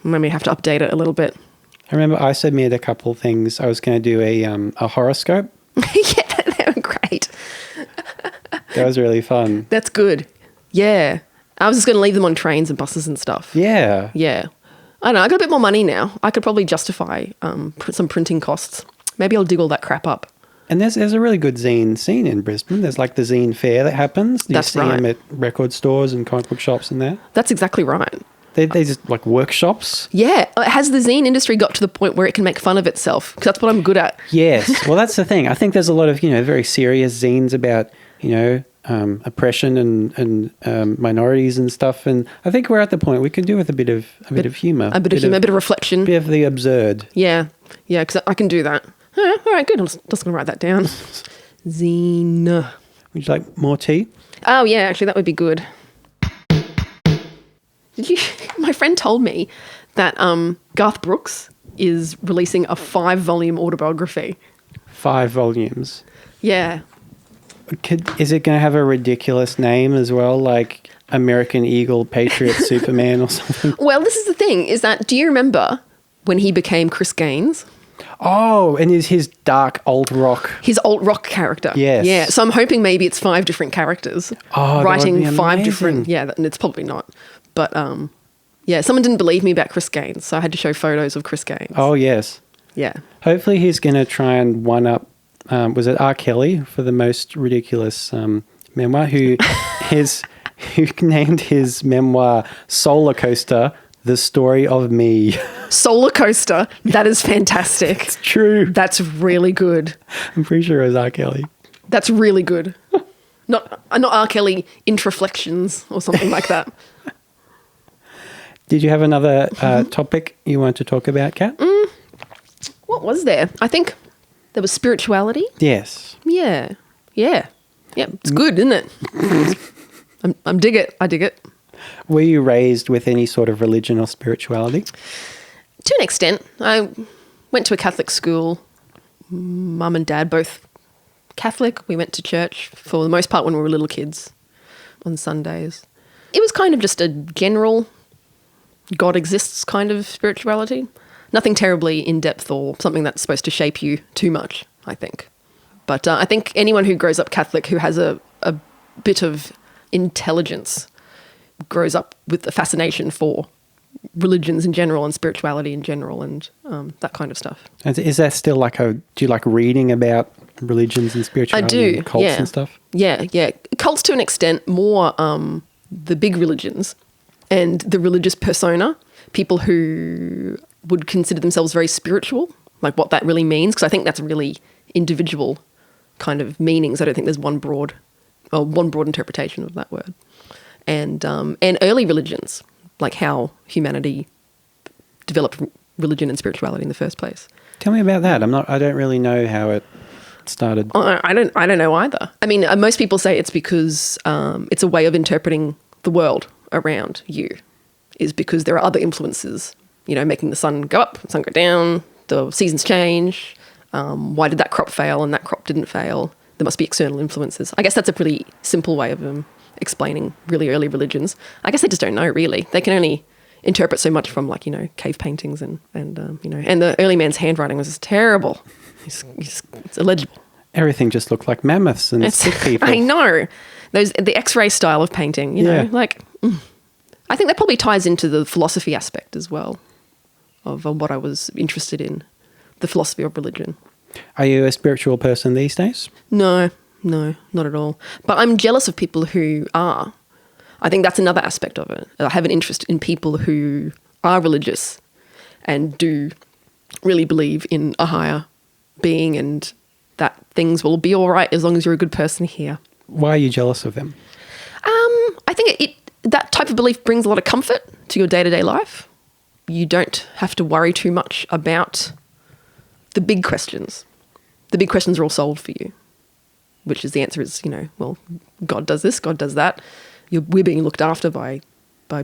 Maybe I have to update it a little bit. I remember I submitted a couple of things. I was going to do a horoscope. Yeah, they were great. That was really fun. That's good. Yeah. I was just going to leave them on trains and buses and stuff. Yeah. Yeah. I don't know. I got a bit more money now. I could probably justify some printing costs. Maybe I'll dig all that crap up. And there's a really good zine scene in Brisbane. There's like the zine fair that happens. That's you see right. them at record stores and comic book shops and that. That's exactly right. They're just like workshops. Yeah. Has the zine industry got to the point where it can make fun of itself? Because that's what I'm good at. Yes. Well, that's the thing. I think there's a lot of, very serious zines about, oppression and minorities and stuff. And I think we're at the point we can do with a bit of humour. A bit of humour, a bit of reflection. A bit of the absurd. Yeah. Yeah, because I can do that. All right, good. I'm just going to write that down. Zine. Would you like more tea? Oh, yeah, actually, that would be good. My friend told me that Garth Brooks is releasing a 5-volume autobiography. 5 volumes? Yeah. Is it going to have a ridiculous name as well, like American Eagle, Patriot, Superman or something? Well, this is the thing, is that, do you remember when he became Chris Gaines? Oh, and is his dark alt-rock... His alt-rock character. Yes. Yeah, so I'm hoping maybe it's 5 different characters. Oh, writing that would be 5 amazing. different... Yeah, and it's probably not. But, yeah, someone didn't believe me about Chris Gaines, so I had to show photos of Chris Gaines. Oh, yes. Yeah. Hopefully he's going to try and one-up... was it R. Kelly for the most ridiculous memoir? Who named his memoir Solar Coaster, The Story of Me. Solar Coaster. That is fantastic. It's true. That's really good. I'm pretty sure it was R. Kelly. That's really good. Not R. Kelly, Intraflections or something like that. Did you have another topic you want to talk about, Kat? What was there? I think there was spirituality. Yes. Yeah. Yeah. Yeah. It's good, isn't it? I dig it. I dig it. Were you raised with any sort of religion or spirituality? To an extent. I went to a Catholic school. Mum and Dad both Catholic. We went to church for the most part when we were little kids on Sundays. It was kind of just a general God exists kind of spirituality. Nothing terribly in-depth or something that's supposed to shape you too much, I think. But I think anyone who grows up Catholic who has a bit of intelligence grows up with a fascination for religions in general and spirituality in general and that kind of stuff. Is that still do you like reading about religions and spirituality? I do, and cults yeah. and stuff? Yeah. Cults to an extent, more the big religions and the religious persona, people who would consider themselves very spiritual, like what that really means, because I think that's really individual kind of meanings. I don't think there's one broad interpretation of that word. And early religions, like how humanity developed religion and spirituality in the first place. Tell me about that. I don't really know how it started. I don't know either. I mean, most people say it's because it's a way of interpreting the world around you, is because there are other influences, making the sun go up, the sun go down, the seasons change. Why did that crop fail and that crop didn't fail? There must be external influences. I guess that's a pretty simple way of explaining really early religions. I guess they just don't know, really. They can only interpret so much from, cave paintings and the early man's handwriting was just terrible. It's illegible. Everything just looked like mammoths and sick people. I know. The X-ray style of painting, I think that probably ties into the philosophy aspect as well of what I was interested in, the philosophy of religion. Are you a spiritual person these days? No, not at all. But I'm jealous of people who are. I think that's another aspect of it. I have an interest in people who are religious and do really believe in a higher being and that things will be all right as long as you're a good person here. Why are you jealous of them? I think that type of belief brings a lot of comfort to your day-to-day life. You don't have to worry too much about the big questions. The big questions are all solved for you, which is the answer is, well, God does this, God does that. We're being looked after by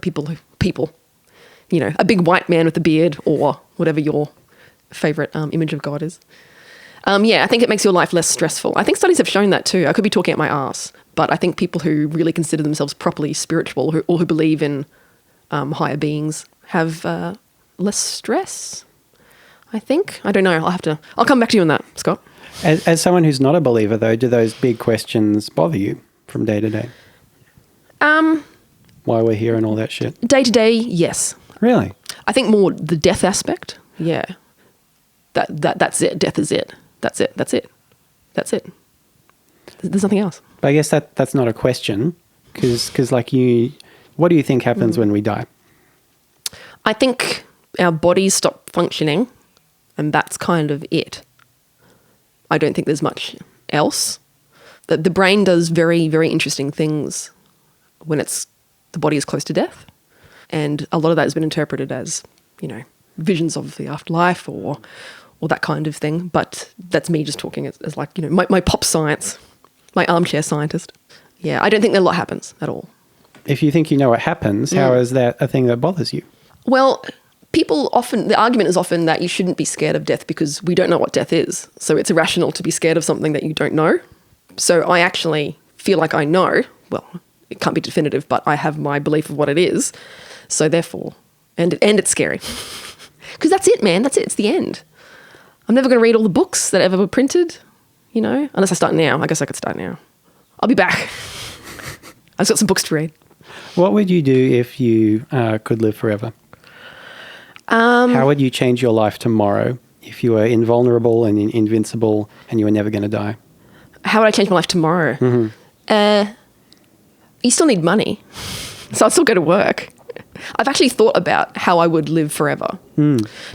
people, a big white man with a beard or whatever your favourite image of God is. I think it makes your life less stressful. I think studies have shown that too. I could be talking out my arse, but I think people who really consider themselves properly spiritual or who believe in higher beings have less stress, I think. I don't know. I'll come back to you on that, Scott. As someone who's not a believer, though, do those big questions bother you from day to day? Why we're here and all that shit? Day to day, yes. Really? I think more the death aspect, yeah. That's it. Death is it. That's it. There's nothing else. But I guess that's not a question because what do you think happens when we die? I think our bodies stop functioning and that's kind of it. I don't think there's much else. The brain does very, very interesting things when the body is close to death. And a lot of that has been interpreted as, visions of the afterlife or that kind of thing. But that's me just talking as my pop science, my armchair scientist. Yeah, I don't think that a lot happens at all. If you think you know what happens, how is that a thing that bothers you? Well, the argument is often that you shouldn't be scared of death because we don't know what death is. So it's irrational to be scared of something that you don't know. So I actually feel like I know, well, it can't be definitive, but I have my belief of what it is. So therefore, and it's scary. Because that's it, man. That's it. It's the end. I'm never going to read all the books that ever were printed, unless I start now. I guess I could start now. I'll be back. I've got some books to read. What would you do if you could live forever? How would you change your life tomorrow if you were invulnerable and invincible and you were never going to die? How would I change my life tomorrow? Mm-hmm. You still need money, so I'll still go to work. I've actually thought about how I would live forever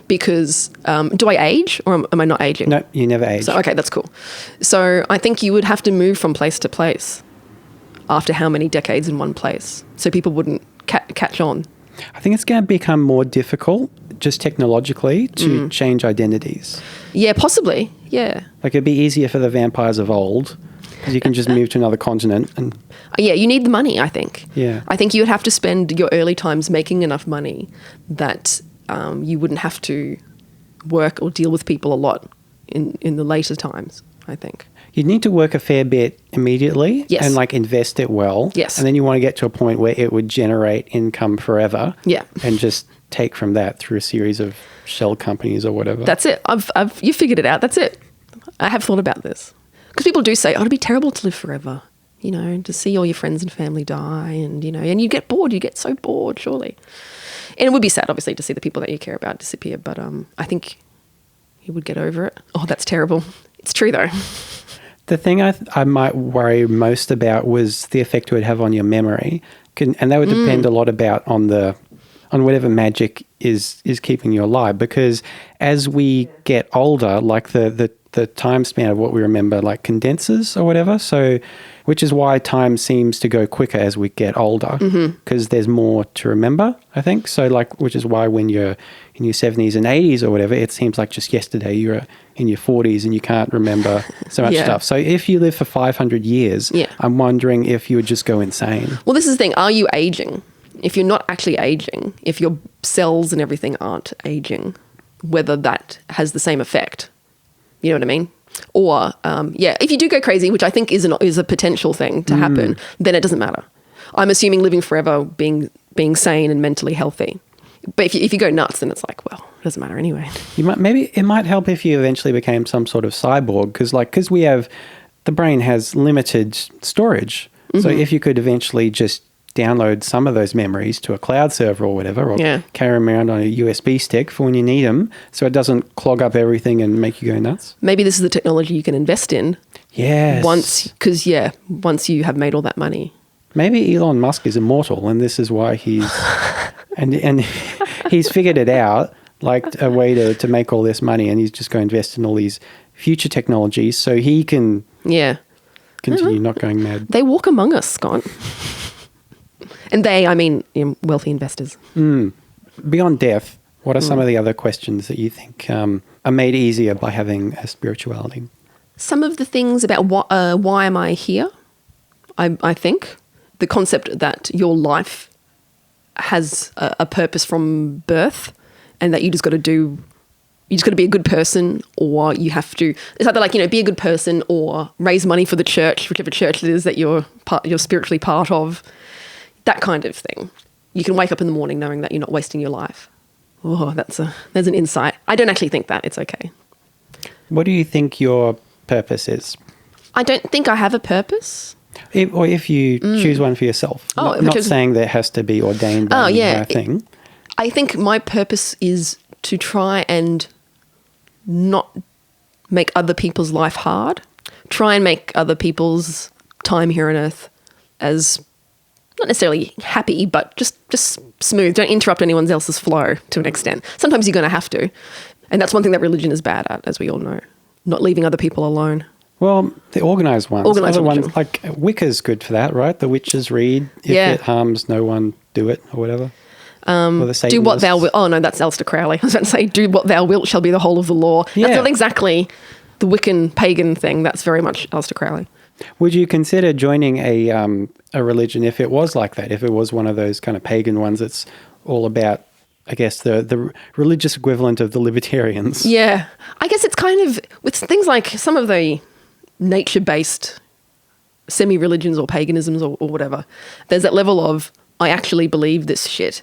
because do I age or am I not aging? No, you never age. So, okay, that's cool. So I think you would have to move from place to place after how many decades in one place so people wouldn't catch on. I think it's going to become more difficult just technologically to change identities. Yeah, possibly. Yeah. Like it'd be easier for the vampires of old because you can just move to another continent and... Yeah, you need the money, I think. Yeah. I think you would have to spend your early times making enough money that you wouldn't have to work or deal with people a lot in the later times, I think. You'd need to work a fair bit immediately and invest it well. Yes. And then you want to get to a point where it would generate income forever. Yeah. And just take from that through a series of shell companies or whatever. That's it. You figured it out. That's it. I have thought about this. Because people do say, it'd be terrible to live forever, to see all your friends and family die and you get bored. You get so bored, surely. And it would be sad, obviously, to see the people that you care about disappear. But I think you would get over it. Oh, that's terrible. It's true, though. The thing I might worry most about was the effect it would have on your memory. And that would depend a lot on the on whatever magic is keeping you alive. Because as we get older, like the time span of what we remember like condenses or whatever. So, which is why time seems to go quicker as we get older, because there's more to remember, I think. So like, which is why when you're in your 70s and 80s or whatever, it seems like just yesterday you're in your 40s and you can't remember so much stuff. So if you live for 500 years, I'm wondering if you would just go insane. Well, this is the thing. Are you aging? If you're not actually aging, if your cells and everything aren't aging, whether that has the same effect. You know what I mean? Or, if you do go crazy, which I think is a potential thing to happen, then it doesn't matter. I'm assuming living forever, being sane and mentally healthy. But if you go nuts, then it's like, well, it doesn't matter anyway. Maybe it might help if you eventually became some sort of cyborg, because the brain has limited storage. So if you could eventually just download some of those memories to a cloud server or whatever, or carry them around on a USB stick for when you need them, so it doesn't clog up everything and make you go nuts. Maybe this is the technology you can invest in. Yes. Once you have made all that money. Maybe Elon Musk is immortal, and this is why he's and he's figured it out, like a way to make all this money, and he's just going to invest in all these future technologies so he can continue not going mad. They walk among us, Scott. And I mean wealthy investors. Beyond death, what are some of the other questions that you think are made easier by having a spirituality? Some of the things about why am I here, I think. The concept that your life has a purpose from birth, and that you just got to be a good person, or you have to, it's either like, be a good person or raise money for the church, whichever church it is that you're spiritually part of. That kind of thing. You can wake up in the morning knowing that you're not wasting your life. Oh, there's an insight. I don't actually think that. It's okay. What do you think your purpose is? I don't think I have a purpose. If you choose one for yourself. Not saying that it has to be ordained by a thing. I think my purpose is to try and not make other people's life hard. Try and make other people's time here on earth as not necessarily happy, but just smooth. Don't interrupt anyone else's flow to an extent. Sometimes you're going to have to. And that's one thing that religion is bad at, as we all know. Not leaving other people alone. Well, the organised ones. Other ones, like Wicca's good for that, right? The witches read, if it harms no one, do it, or whatever. Or the do what thou wilt. Oh, no, that's Aleister Crowley. I was about to say, do what thou wilt shall be the whole of the law. That's not exactly the Wiccan pagan thing. That's very much Aleister Crowley. Would you consider joining a religion if it was like that? If it was one of those kind of pagan ones that's all about, I guess, the religious equivalent of the libertarians? Yeah. I guess it's kind of, with things like some of the nature-based semi-religions or paganisms or whatever, there's that level of, I actually believe this shit.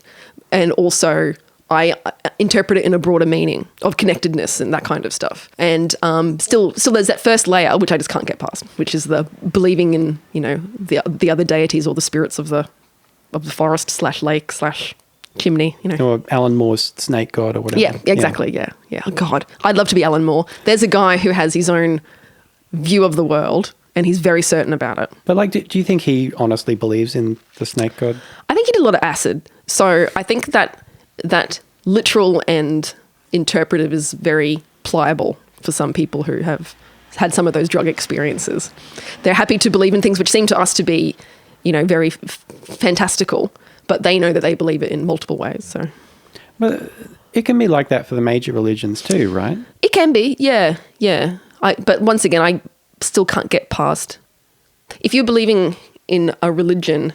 And also, I interpret it in a broader meaning of connectedness and that kind of stuff. And still there's that first layer, which I just can't get past, which is the believing in, the other deities or the spirits of the forest / lake / chimney, Or Alan Moore's snake god or whatever. Yeah, exactly, yeah. Oh, God, I'd love to be Alan Moore. There's a guy who has his own view of the world, and he's very certain about it. But do you think he honestly believes in the snake god? I think he did a lot of acid. So I think that literal and interpretive is very pliable for some people who have had some of those drug experiences. They're happy to believe in things which seem to us to be, very fantastical, but they know that they believe it in multiple ways. So, but it can be like that for the major religions too, right? It can be, yeah. But once again, I still can't get past. If you're believing in a religion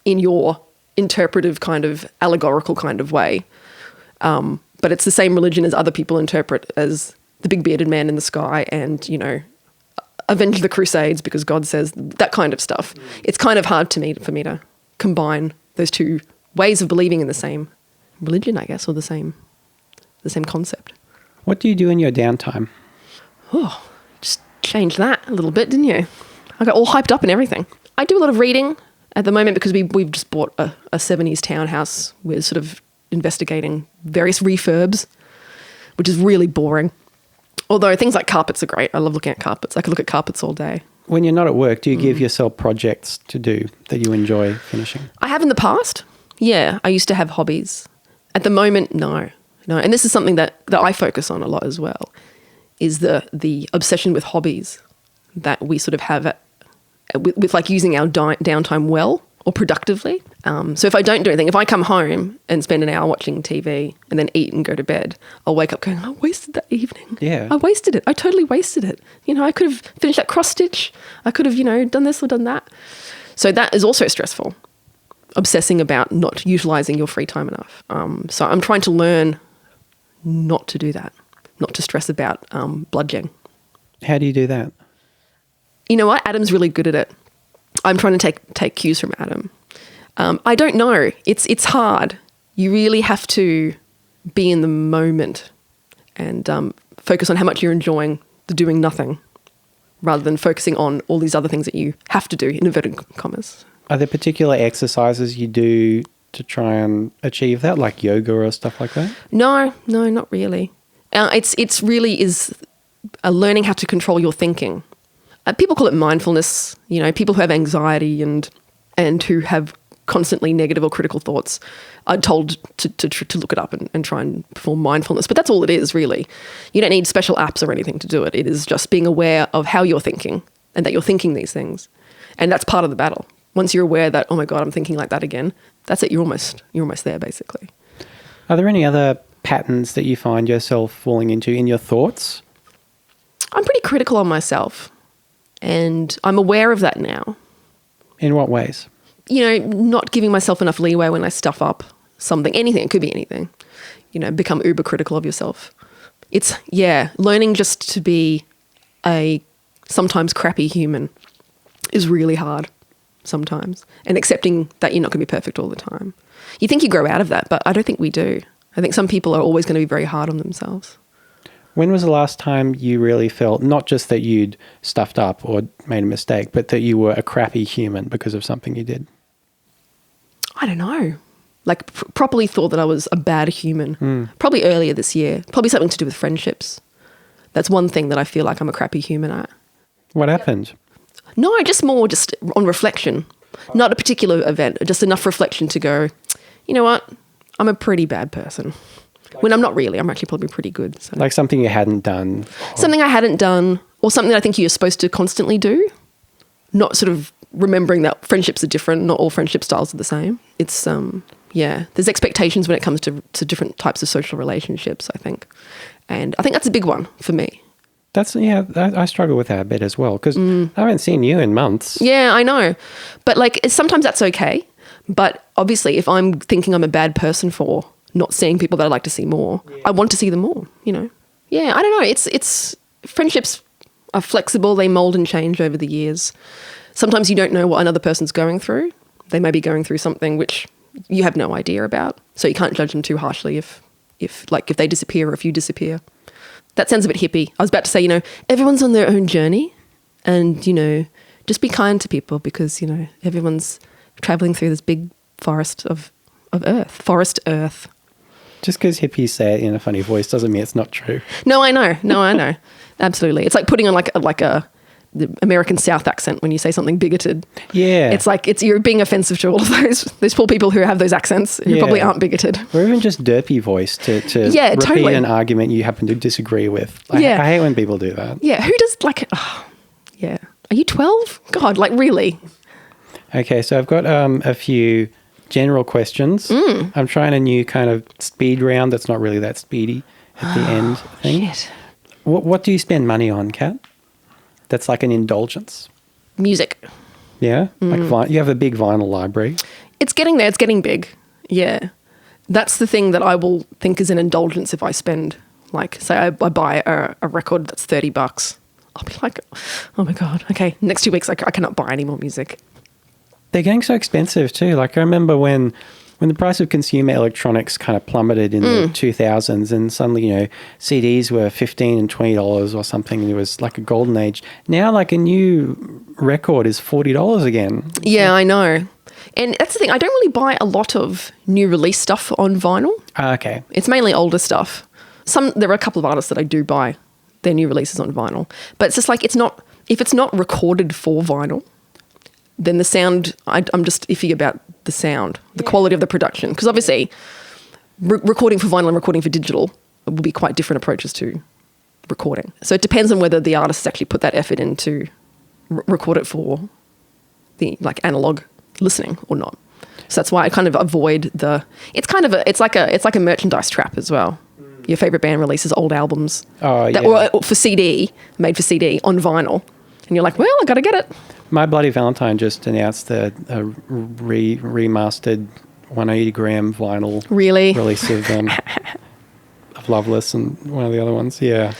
in your interpretive kind of allegorical kind of way, but it's the same religion as other people interpret as the big bearded man in the sky and, avenge the Crusades because God says that kind of stuff. It's kind of hard for me to combine those two ways of believing in the same religion, I guess, or the same concept. What do you do in your downtime? Oh, just changed that a little bit, didn't you? I got all hyped up and everything. I do a lot of reading at the moment because we've just bought a 70s townhouse. We're sort of investigating various refurbs, which is really boring. Although things like carpets are great. I love looking at carpets. I could look at carpets all day. When you're not at work, do you give yourself projects to do that you enjoy finishing? I have in the past. Yeah, I used to have hobbies. At the moment, no. And this is something that I focus on a lot as well, is the obsession with hobbies that we sort of have with like using our downtime well or productively. So if I don't do anything, if I come home and spend an hour watching TV and then eat and go to bed, I'll wake up going, I wasted that evening. Yeah. I wasted it. I totally wasted it. I could have finished that cross stitch. I could have, done this or done that. So that is also stressful, obsessing about not utilising your free time enough. So I'm trying to learn not to do that, not to stress about bludging. How do you do that? You know what? Adam's really good at it. I'm trying to take cues from Adam. I don't know. It's hard. You really have to be in the moment and focus on how much you're enjoying the doing nothing rather than focusing on all these other things that you have to do, in inverted commas. Are there particular exercises you do to try and achieve that, like yoga or stuff like that? No, not really. It's really is learning how to control your thinking. People call it mindfulness. People who have anxiety and who have constantly negative or critical thoughts are told to look it up and try and perform mindfulness. But that's all it is, really. You don't need special apps or anything to do it. It is just being aware of how you're thinking and that you're thinking these things. And that's part of the battle. Once you're aware that, oh my God, I'm thinking like that again, that's it. You're almost there, basically. Are there any other patterns that you find yourself falling into in your thoughts? I'm pretty critical on myself, and I'm aware of that now. In what ways? Not giving myself enough leeway when I stuff up something, anything, it could be anything. Become uber critical of yourself. It's, learning just to be a sometimes crappy human is really hard sometimes, and accepting that you're not going to be perfect all the time. You think you grow out of that, but I don't think we do. I think some people are always going to be very hard on themselves. When was the last time you really felt not just that you'd stuffed up or made a mistake, but that you were a crappy human because of something you did? I don't know. Like properly thought that I was a bad human. Probably earlier this year. Probably something to do with friendships. That's one thing that I feel like I'm a crappy human at. What happened? No, just on reflection. Not a particular event, just enough reflection to go, you know what? I'm a pretty bad person. When I'm not really. I'm actually probably pretty good. So. Like something you hadn't done. Something I hadn't done, or something that I think you're supposed to constantly do. Not sort of remembering that friendships are different. Not all friendship styles are the same. It's, there's expectations when it comes to different types of social relationships, I think. And I think that's a big one for me. I struggle with that a bit as well, because I haven't seen you in months. Yeah, I know. But sometimes that's okay. But obviously if I'm thinking I'm a bad person for not seeing people that I'd like to see more, I want to see them more, Yeah, I don't know. It's friendships are flexible. They mold and change over the years. Sometimes you don't know what another person's going through. They may be going through something which you have no idea about. So you can't judge them too harshly if they disappear or if you disappear. That sounds a bit hippie. I was about to say, everyone's on their own journey and, just be kind to people because, everyone's traveling through this big forest of earth. Just because hippies say it in a funny voice doesn't mean it's not true. No, I know. Absolutely. It's like putting on the American South accent when you say something bigoted. Yeah. It's like you're being offensive to all of those poor people who have those accents who probably aren't bigoted. Or even just derpy voice to repeat totally. an argument you happen to disagree with. I hate when people do that. Yeah. Who does Are you 12? God, really? Okay, so I've got a few general questions. I'm trying a new kind of speed round that's not really that speedy at the end thing. Shit. What do you spend money on, Kat? That's like an indulgence. Music. Yeah? Like you have a big vinyl library. It's getting there. It's getting big. Yeah. That's the thing that I will think is an indulgence if I spend, say I buy a record that's $30. I'll be like, oh my God. Okay, next 2 weeks I cannot buy any more music. They're getting so expensive too. Like I remember when the price of consumer electronics kind of plummeted in the 2000s and suddenly, CDs were $15 and $20 or something. And it was like a golden age. Now like a new record is $40 again. Yeah, I know. And that's the thing. I don't really buy a lot of new release stuff on vinyl. Okay. It's mainly older stuff. There are a couple of artists that I do buy their new releases on vinyl. But it's just if it's not recorded for vinyl, then the sound, I'm just iffy about the sound, the quality of the production. Because obviously recording for vinyl and recording for digital will be quite different approaches to recording. So it depends on whether the artist has actually put that effort in to record it for the like analog listening or not. So that's why I kind of avoid it's like a merchandise trap as well. Your favorite band releases old albums or for CD, made for CD on vinyl. And you're like, well, I got to get it. My Bloody Valentine just announced a remastered 180 gram vinyl release of Loveless and one of the other ones. Yeah.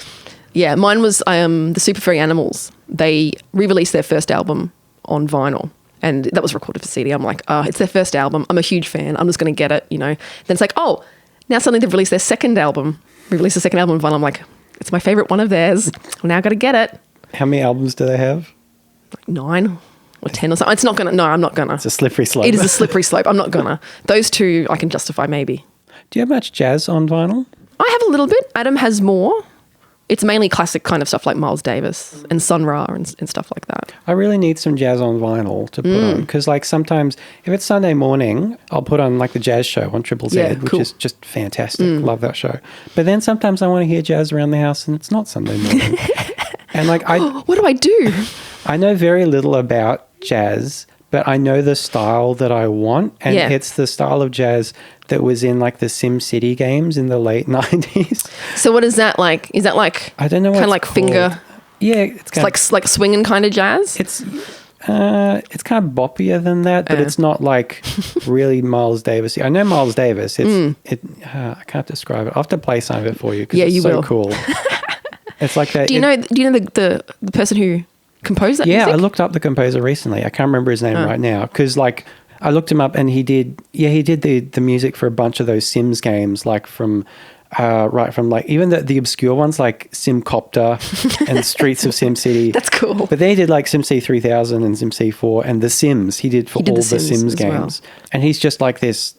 Yeah, mine was the Super Furry Animals. They re-released their first album on vinyl, and that was recorded for CD. I'm like, it's their first album. I'm a huge fan. I'm just going to get it, Then it's like, now suddenly they've released their second album. Re-released the second album on vinyl. I'm like, it's my favorite one of theirs. Well, now I got to get it. How many albums do they have? Like 9 or 10 or something. It's not going to. No, I'm not going to. It's a slippery slope. It is a slippery slope. I'm not going to. Those two I can justify maybe. Do you have much jazz on vinyl? I have a little bit. Adam has more. It's mainly classic kind of stuff like Miles Davis and Sun Ra and stuff like that. I really need some jazz on vinyl to put on because like sometimes if it's Sunday morning, I'll put on like the jazz show on Triple Z, which is just fantastic. Love that show. But then sometimes I want to hear jazz around the house and it's not Sunday morning. And like what do I do? I know very little about jazz, but I know the style that I want, and it's the style of jazz that was in like the SimCity games in the late 90s. So what is that like? Is that like I don't know what kind of like called. finger? Yeah, it's like swinging kind of jazz. It's kind of boppier than that, but it's not like really Miles Davis. I know Miles Davis. I can't describe it. I'll have to play some of it for you because it's so cool. It's like that. Do you know the person who composed that music? I looked up the composer recently. I can't remember his name right now because like I looked him up and he did the music for a bunch of those Sims games, like from like even the obscure ones like Simcopter and Streets of SimCity. That's cool. But then he did like SimCity 3000 and SimCity 4 and The Sims. He did all the Sims games. Well. And he's just like this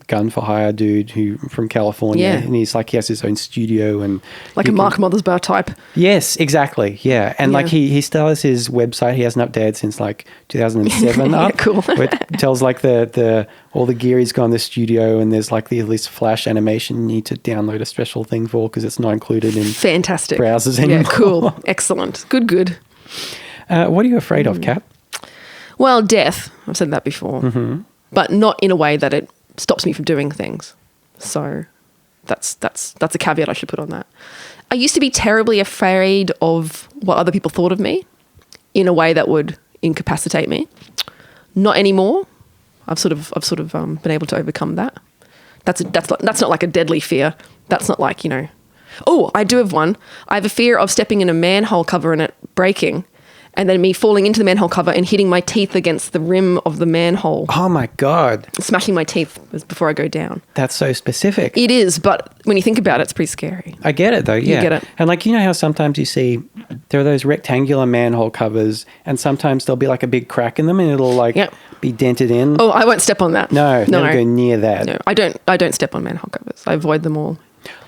gun for hire dude from California, and he has his own studio and like a Mark Mothersbaugh type. Yes, exactly. Yeah, and like he still has his website. He hasn't updated since like 2007. Up, cool. Where it tells like the all the gear he's got in the studio, and there's like this Flash animation you need to download a special thing for because it's not included in fantastic browsers anymore. Yeah, cool, excellent, good. What are you afraid of, Kat? Well, death. I've said that before, but not in a way that it stops me from doing things. So that's a caveat I should put on that. I used to be terribly afraid of what other people thought of me in a way that would incapacitate me. Not anymore. I've sort of been able to overcome that. That's not like a deadly fear. That's not like, Oh, I do have one. I have a fear of stepping in a manhole cover and it breaking, and then me falling into the manhole cover and hitting my teeth against the rim of the manhole. Oh my God. Smashing my teeth before I go down. That's so specific. It is, but when you think about it, it's pretty scary. I get it though, yeah. You get it. And like, how sometimes you see there are those rectangular manhole covers and sometimes there'll be like a big crack in them and it'll like be dented in. Oh, I won't step on that. No, never go near that. No, I don't step on manhole covers. I avoid them all.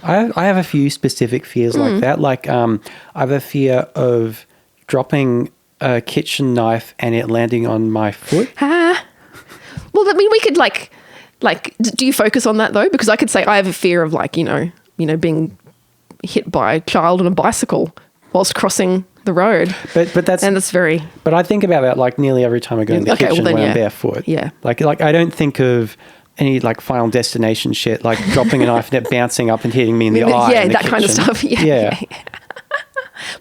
I have a few specific fears like that. Like I have a fear of dropping a kitchen knife and it landing on my foot. Well, I mean, we could like, do you focus on that though? Because I could say I have a fear of like, being hit by a child on a bicycle whilst crossing the road. But that's very. But I think about that like nearly every time I go in the kitchen when I'm barefoot. Yeah. Like I don't think of any like Final Destination shit, like dropping a knife and it bouncing up and hitting me in the eye. Yeah, in the that kitchen. kind of stuff. Yeah.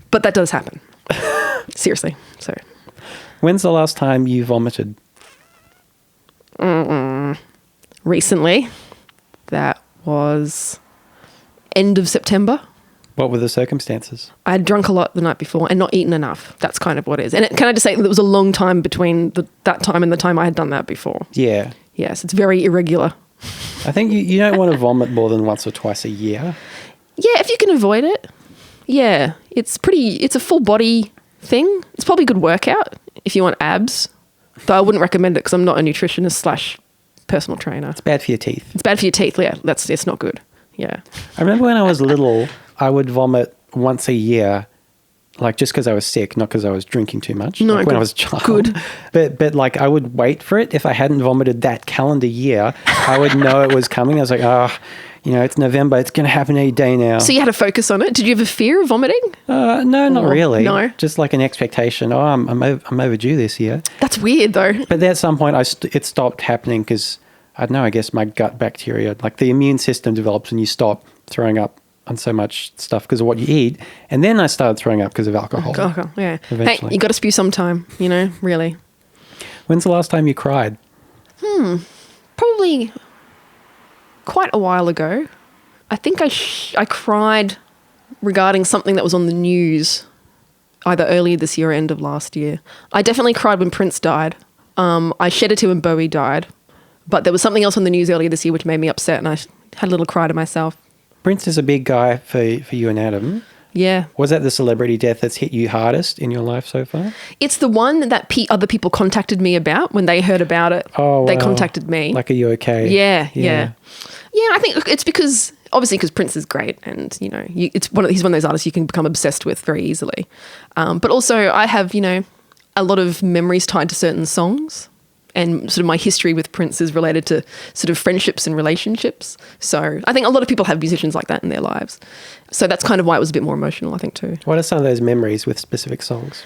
But that does happen. Seriously. So, when's the last time you vomited? Recently. That was end of September. What were the circumstances? I had drunk a lot the night before and not eaten enough. That's kind of what it is. And can I just say that it was a long time between that time and the time I had done that before. Yeah. Yes, it's very irregular. I think you don't want to vomit more than once or twice a year. Yeah, if you can avoid it. Yeah, it's a full body thing. It's probably a good workout if you want abs, though I wouldn't recommend it because I'm not a nutritionist / personal trainer. It's bad for your teeth. It's bad for your teeth, yeah. It's not good, yeah. I remember when I was little, I would vomit once a year, like just because I was sick, not because I was drinking too much. No, like when I was a child. Good. But like I would wait for it. If I hadn't vomited that calendar year, I would know it was coming. I was like, it's November. It's going to happen any day now. So you had to focus on it. Did you have a fear of vomiting? No, not really. No. Just like an expectation. Oh, I'm overdue this year. That's weird though. But at some point, it stopped happening because, I don't know, I guess my gut bacteria, like the immune system develops when you stop throwing up on so much stuff because of what you eat. And then I started throwing up because of alcohol. Yeah. Eventually. Hey, you got to spew sometime, really. When's the last time you cried? Probably quite a while ago. I think I cried regarding something that was on the news either earlier this year or end of last year. I definitely cried when Prince died. I shed a tear when Bowie died. But there was something else on the news earlier this year which made me upset, and I had a little cry to myself. Prince is a big guy for you and Adam. Yeah. Was that the celebrity death that's hit you hardest in your life so far? It's the one that other people contacted me about. When they heard about it, they contacted me. Like, are you okay? Yeah. I think it's because Prince is great, and he's one of those artists you can become obsessed with very easily. But also, I have a lot of memories tied to certain songs, and sort of my history with Prince is related to sort of friendships and relationships. So I think a lot of people have musicians like that in their lives. So that's kind of why it was a bit more emotional, I think, too. What are some of those memories with specific songs?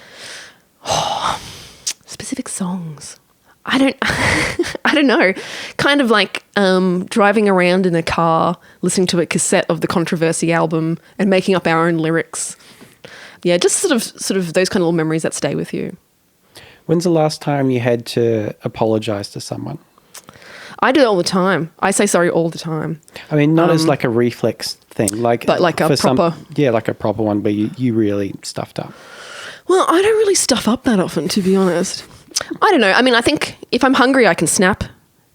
Specific songs. I don't know. Kind of like driving around in a car, listening to a cassette of the Controversy album and making up our own lyrics. Yeah, just sort of those kind of little memories that stay with you. When's the last time you had to apologise to someone? I do it all the time. I say sorry all the time. I mean, not as like a reflex thing, but like a proper... like a proper one where you really stuffed up. Well, I don't really stuff up that often, to be honest. I don't know. I mean, I think if I'm hungry, I can snap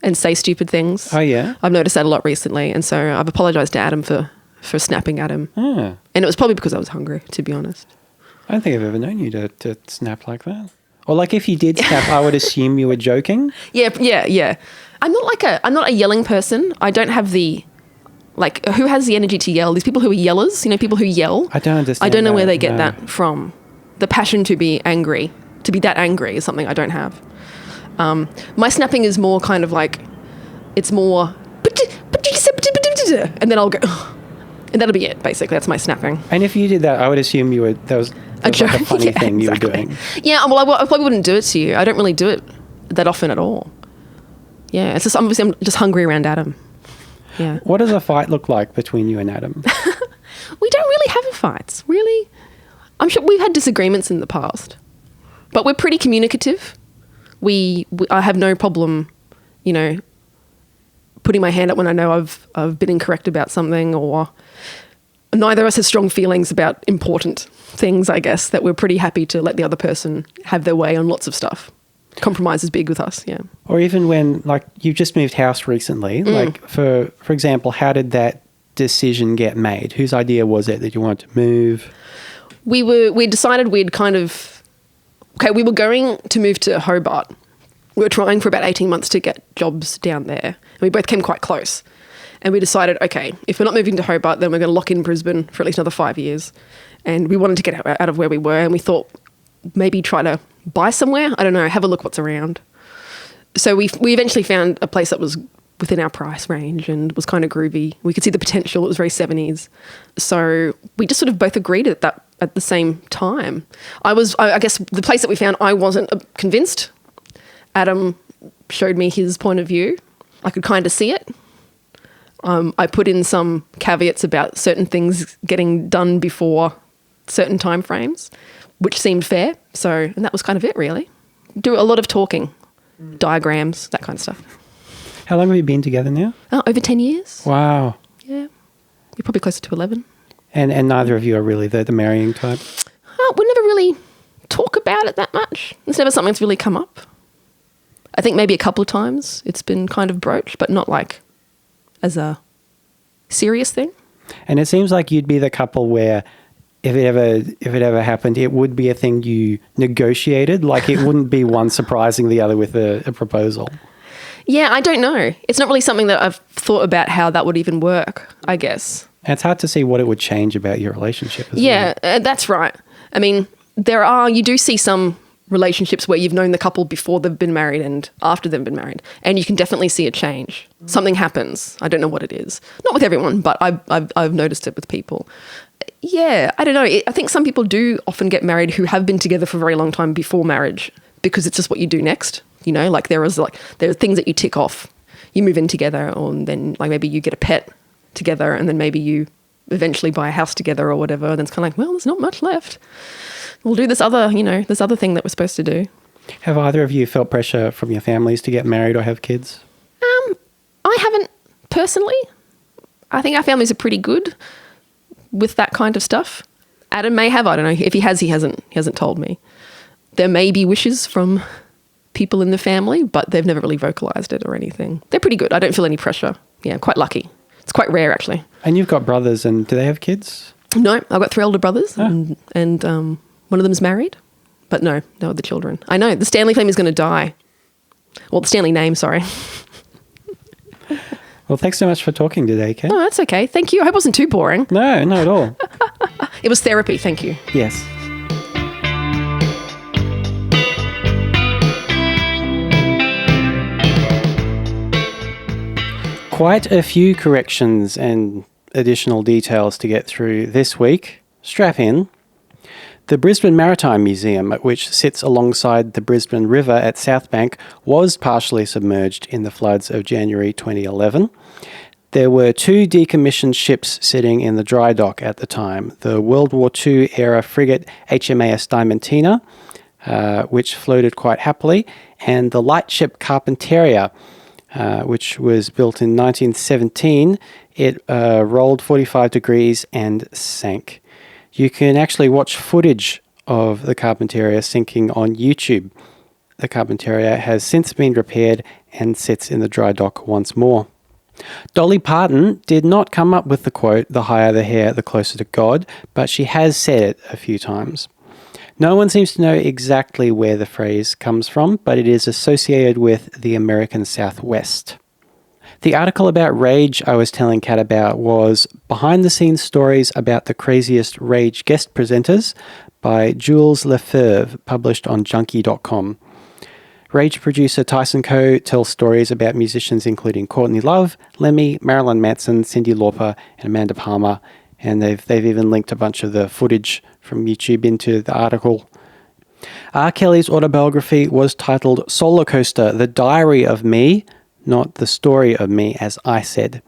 and say stupid things. Oh, yeah? I've noticed that a lot recently, and so I've apologised to Adam for snapping at him. Oh. And it was probably because I was hungry, to be honest. I don't think I've ever known you to snap like that. Or like if you did snap, I would assume you were joking. Yeah. I'm not a yelling person. I don't have the, like, who has the energy to yell? These people who are yellers, people who yell. I don't understand. I don't know where they get that from. The passion to be angry, to be that angry is something I don't have. My snapping is more kind of like, it's more, and then I'll go, and that'll be it, basically. That's my snapping. And if you did that, I would assume that was like a funny thing you were doing. Yeah, well, I probably wouldn't do it to you. I don't really do it that often at all. Yeah, it's just obviously I'm just hungry around Adam. Yeah. What does a fight look like between you and Adam? We don't really have fights, really. I'm sure we've had disagreements in the past, but we're pretty communicative. I have no problem, putting my hand up when I know I've been incorrect about something, or neither of us has strong feelings about important things, I guess, that we're pretty happy to let the other person have their way on lots of stuff. Compromise is big with us, yeah. Or even when, like, you've just moved house recently, like, for example, how did that decision get made? Whose idea was it that you wanted to move? We decided we were going to move to Hobart. We were trying for about 18 months to get jobs down there. And we both came quite close. And we decided, okay, if we're not moving to Hobart, then we're going to lock in Brisbane for at least another 5 years. And we wanted to get out of where we were. And we thought maybe try to buy somewhere. I don't know, have a look what's around. So we eventually found a place that was within our price range and was kind of groovy. We could see the potential. It was very 70s. So we just sort of both agreed at that at the same time. I guess the place that we found, I wasn't convinced. Adam showed me his point of view. I could kind of see it. I put in some caveats about certain things getting done before certain time frames, which seemed fair. And that was kind of it, really. Do a lot of talking, diagrams, that kind of stuff. How long have you been together now? Over 10 years. Wow. Yeah. You're probably closer to 11. And neither of you are really the marrying type? We never really talk about it that much. It's never something that's really come up. I think maybe a couple of times it's been kind of broached, but not like as a serious thing. And it seems like you'd be the couple where if it ever happened, it would be a thing you negotiated. Like it wouldn't be one surprising the other with a proposal. Yeah, I don't know. It's not really something that I've thought about how that would even work, I guess. And it's hard to see what it would change about your relationship as well. Yeah, that's right. I mean, you do see some relationships where you've known the couple before they've been married and after they've been married, and you can definitely see a change. Something happens. I don't know what it is. Not with everyone, but I've noticed it with people. Yeah, I don't know. I think some people do often get married who have been together for a very long time before marriage, because it's just what you do next. You know, like there are things that you tick off. You move in together, or then like maybe you get a pet together, and then maybe you eventually buy a house together or whatever. And then it's kind of like, well, there's not much left. We'll do this other thing that we're supposed to do. Have either of you felt pressure from your families to get married or have kids? I haven't personally. I think our families are pretty good with that kind of stuff. Adam may have. I don't know. If he has, he hasn't told me. There may be wishes from people in the family, but they've never really vocalized it or anything. They're pretty good. I don't feel any pressure. Yeah, I'm quite lucky. It's quite rare, actually. And you've got brothers, and do they have kids? No, I've got 3 older brothers, and one of them's married, but no other children. I know, the Stanley family is going to die. Well, the Stanley name, sorry. Well, thanks so much for talking today, Kat. Oh, that's okay. Thank you. I hope it wasn't too boring. No, not at all. It was therapy, thank you. Yes. Quite a few corrections and additional details to get through this week. Strap in. The Brisbane Maritime Museum, which sits alongside the Brisbane River at Southbank, was partially submerged in the floods of January 2011. There were 2 decommissioned ships sitting in the dry dock at the time. The World War II era frigate HMAS Diamantina, which floated quite happily, and the lightship Carpentaria, which was built in 1917. It rolled 45 degrees and sank. You can actually watch footage of the Carpentaria sinking on YouTube. The Carpentaria has since been repaired and sits in the dry dock once more. Dolly Parton did not come up with the quote, "The higher the hair, the closer to God," but she has said it a few times. No one seems to know exactly where the phrase comes from, but it is associated with the American Southwest. The article about Rage I was telling Kat about was Behind the Scenes Stories About the Craziest Rage Guest Presenters by Jules Lefebvre, published on Junkie.com. Rage producer Tyson Coe tells stories about musicians including Courtney Love, Lemmy, Marilyn Manson, Cyndi Lauper, and Amanda Palmer, and they've even linked a bunch of the footage from YouTube into the article. R. Kelly's autobiography was titled Solar Coaster, The Diary of Me, not The Story of Me, as I said.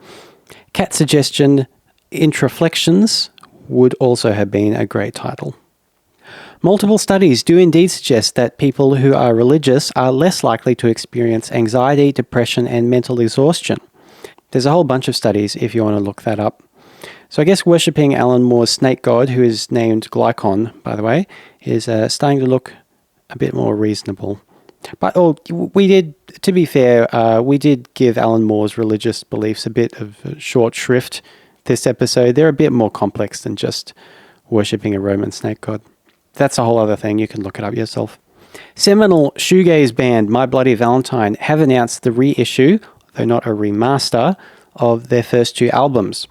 Cat's suggestion, Intraflections, would also have been a great title. Multiple studies do indeed suggest that people who are religious are less likely to experience anxiety, depression, and mental exhaustion. There's a whole bunch of studies if you want to look that up. So I guess worshipping Alan Moore's snake god, who is named Glycon, by the way, is starting to look a bit more reasonable. But we did, to be fair, we did give Alan Moore's religious beliefs a bit of short shrift this episode. They're a bit more complex than just worshipping a Roman snake god. That's a whole other thing. You can look it up yourself. Seminal shoegaze band My Bloody Valentine have announced the reissue, though not a remaster, of their first 2 albums.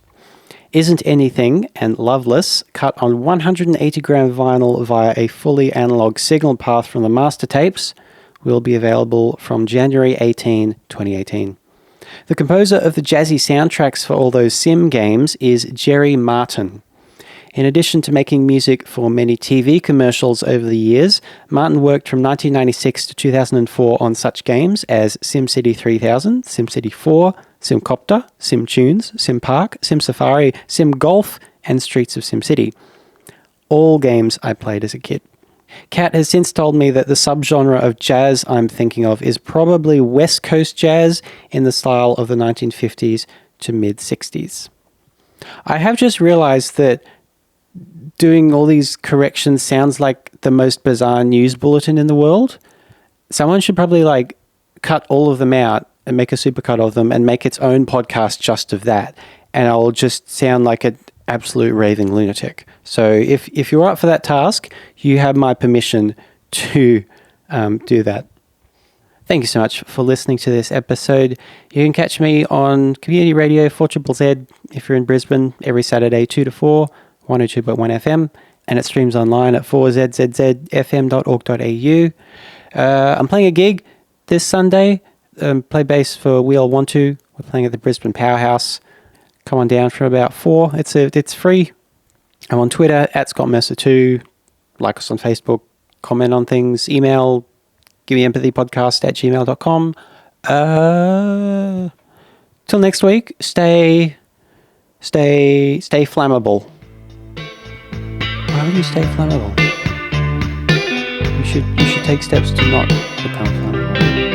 Isn't Anything and Loveless, cut on 180-gram vinyl via a fully analog signal path from the master tapes, will be available from January 18, 2018. The composer of the jazzy soundtracks for all those sim games is Jerry Martin. In addition to making music for many TV commercials over the years, Martin worked from 1996 to 2004 on such games as SimCity 3000, SimCity 4, SimCopter, SimTunes, SimPark, SimSafari, SimGolf, and Streets of SimCity. All games I played as a kid. Kat has since told me that the subgenre of jazz I'm thinking of is probably West Coast jazz in the style of the 1950s to mid-60s. I have just realized that doing all these corrections sounds like the most bizarre news bulletin in the world. Someone should probably cut all of them out and make a supercut of them and make its own podcast just of that. And I'll just sound like an absolute raving lunatic. So if you're up for that task, you have my permission to do that. Thank you so much for listening to this episode. You can catch me on Community Radio 4ZZZ if you're in Brisbane every Saturday 2 to 4, 102.1 FM, and it streams online at 4zzzfm.org.au. I'm playing a gig this Sunday. Play bass for Wheel 1-2. We're playing at the Brisbane Powerhouse. Come on down for about 4. It's free. I'm on Twitter at ScottMercer2. Like us on Facebook. Comment on things. Email gimmeempathypodcast@gmail.com. Till next week, stay flammable. Why would you stay flammable? You should take steps to not become flammable.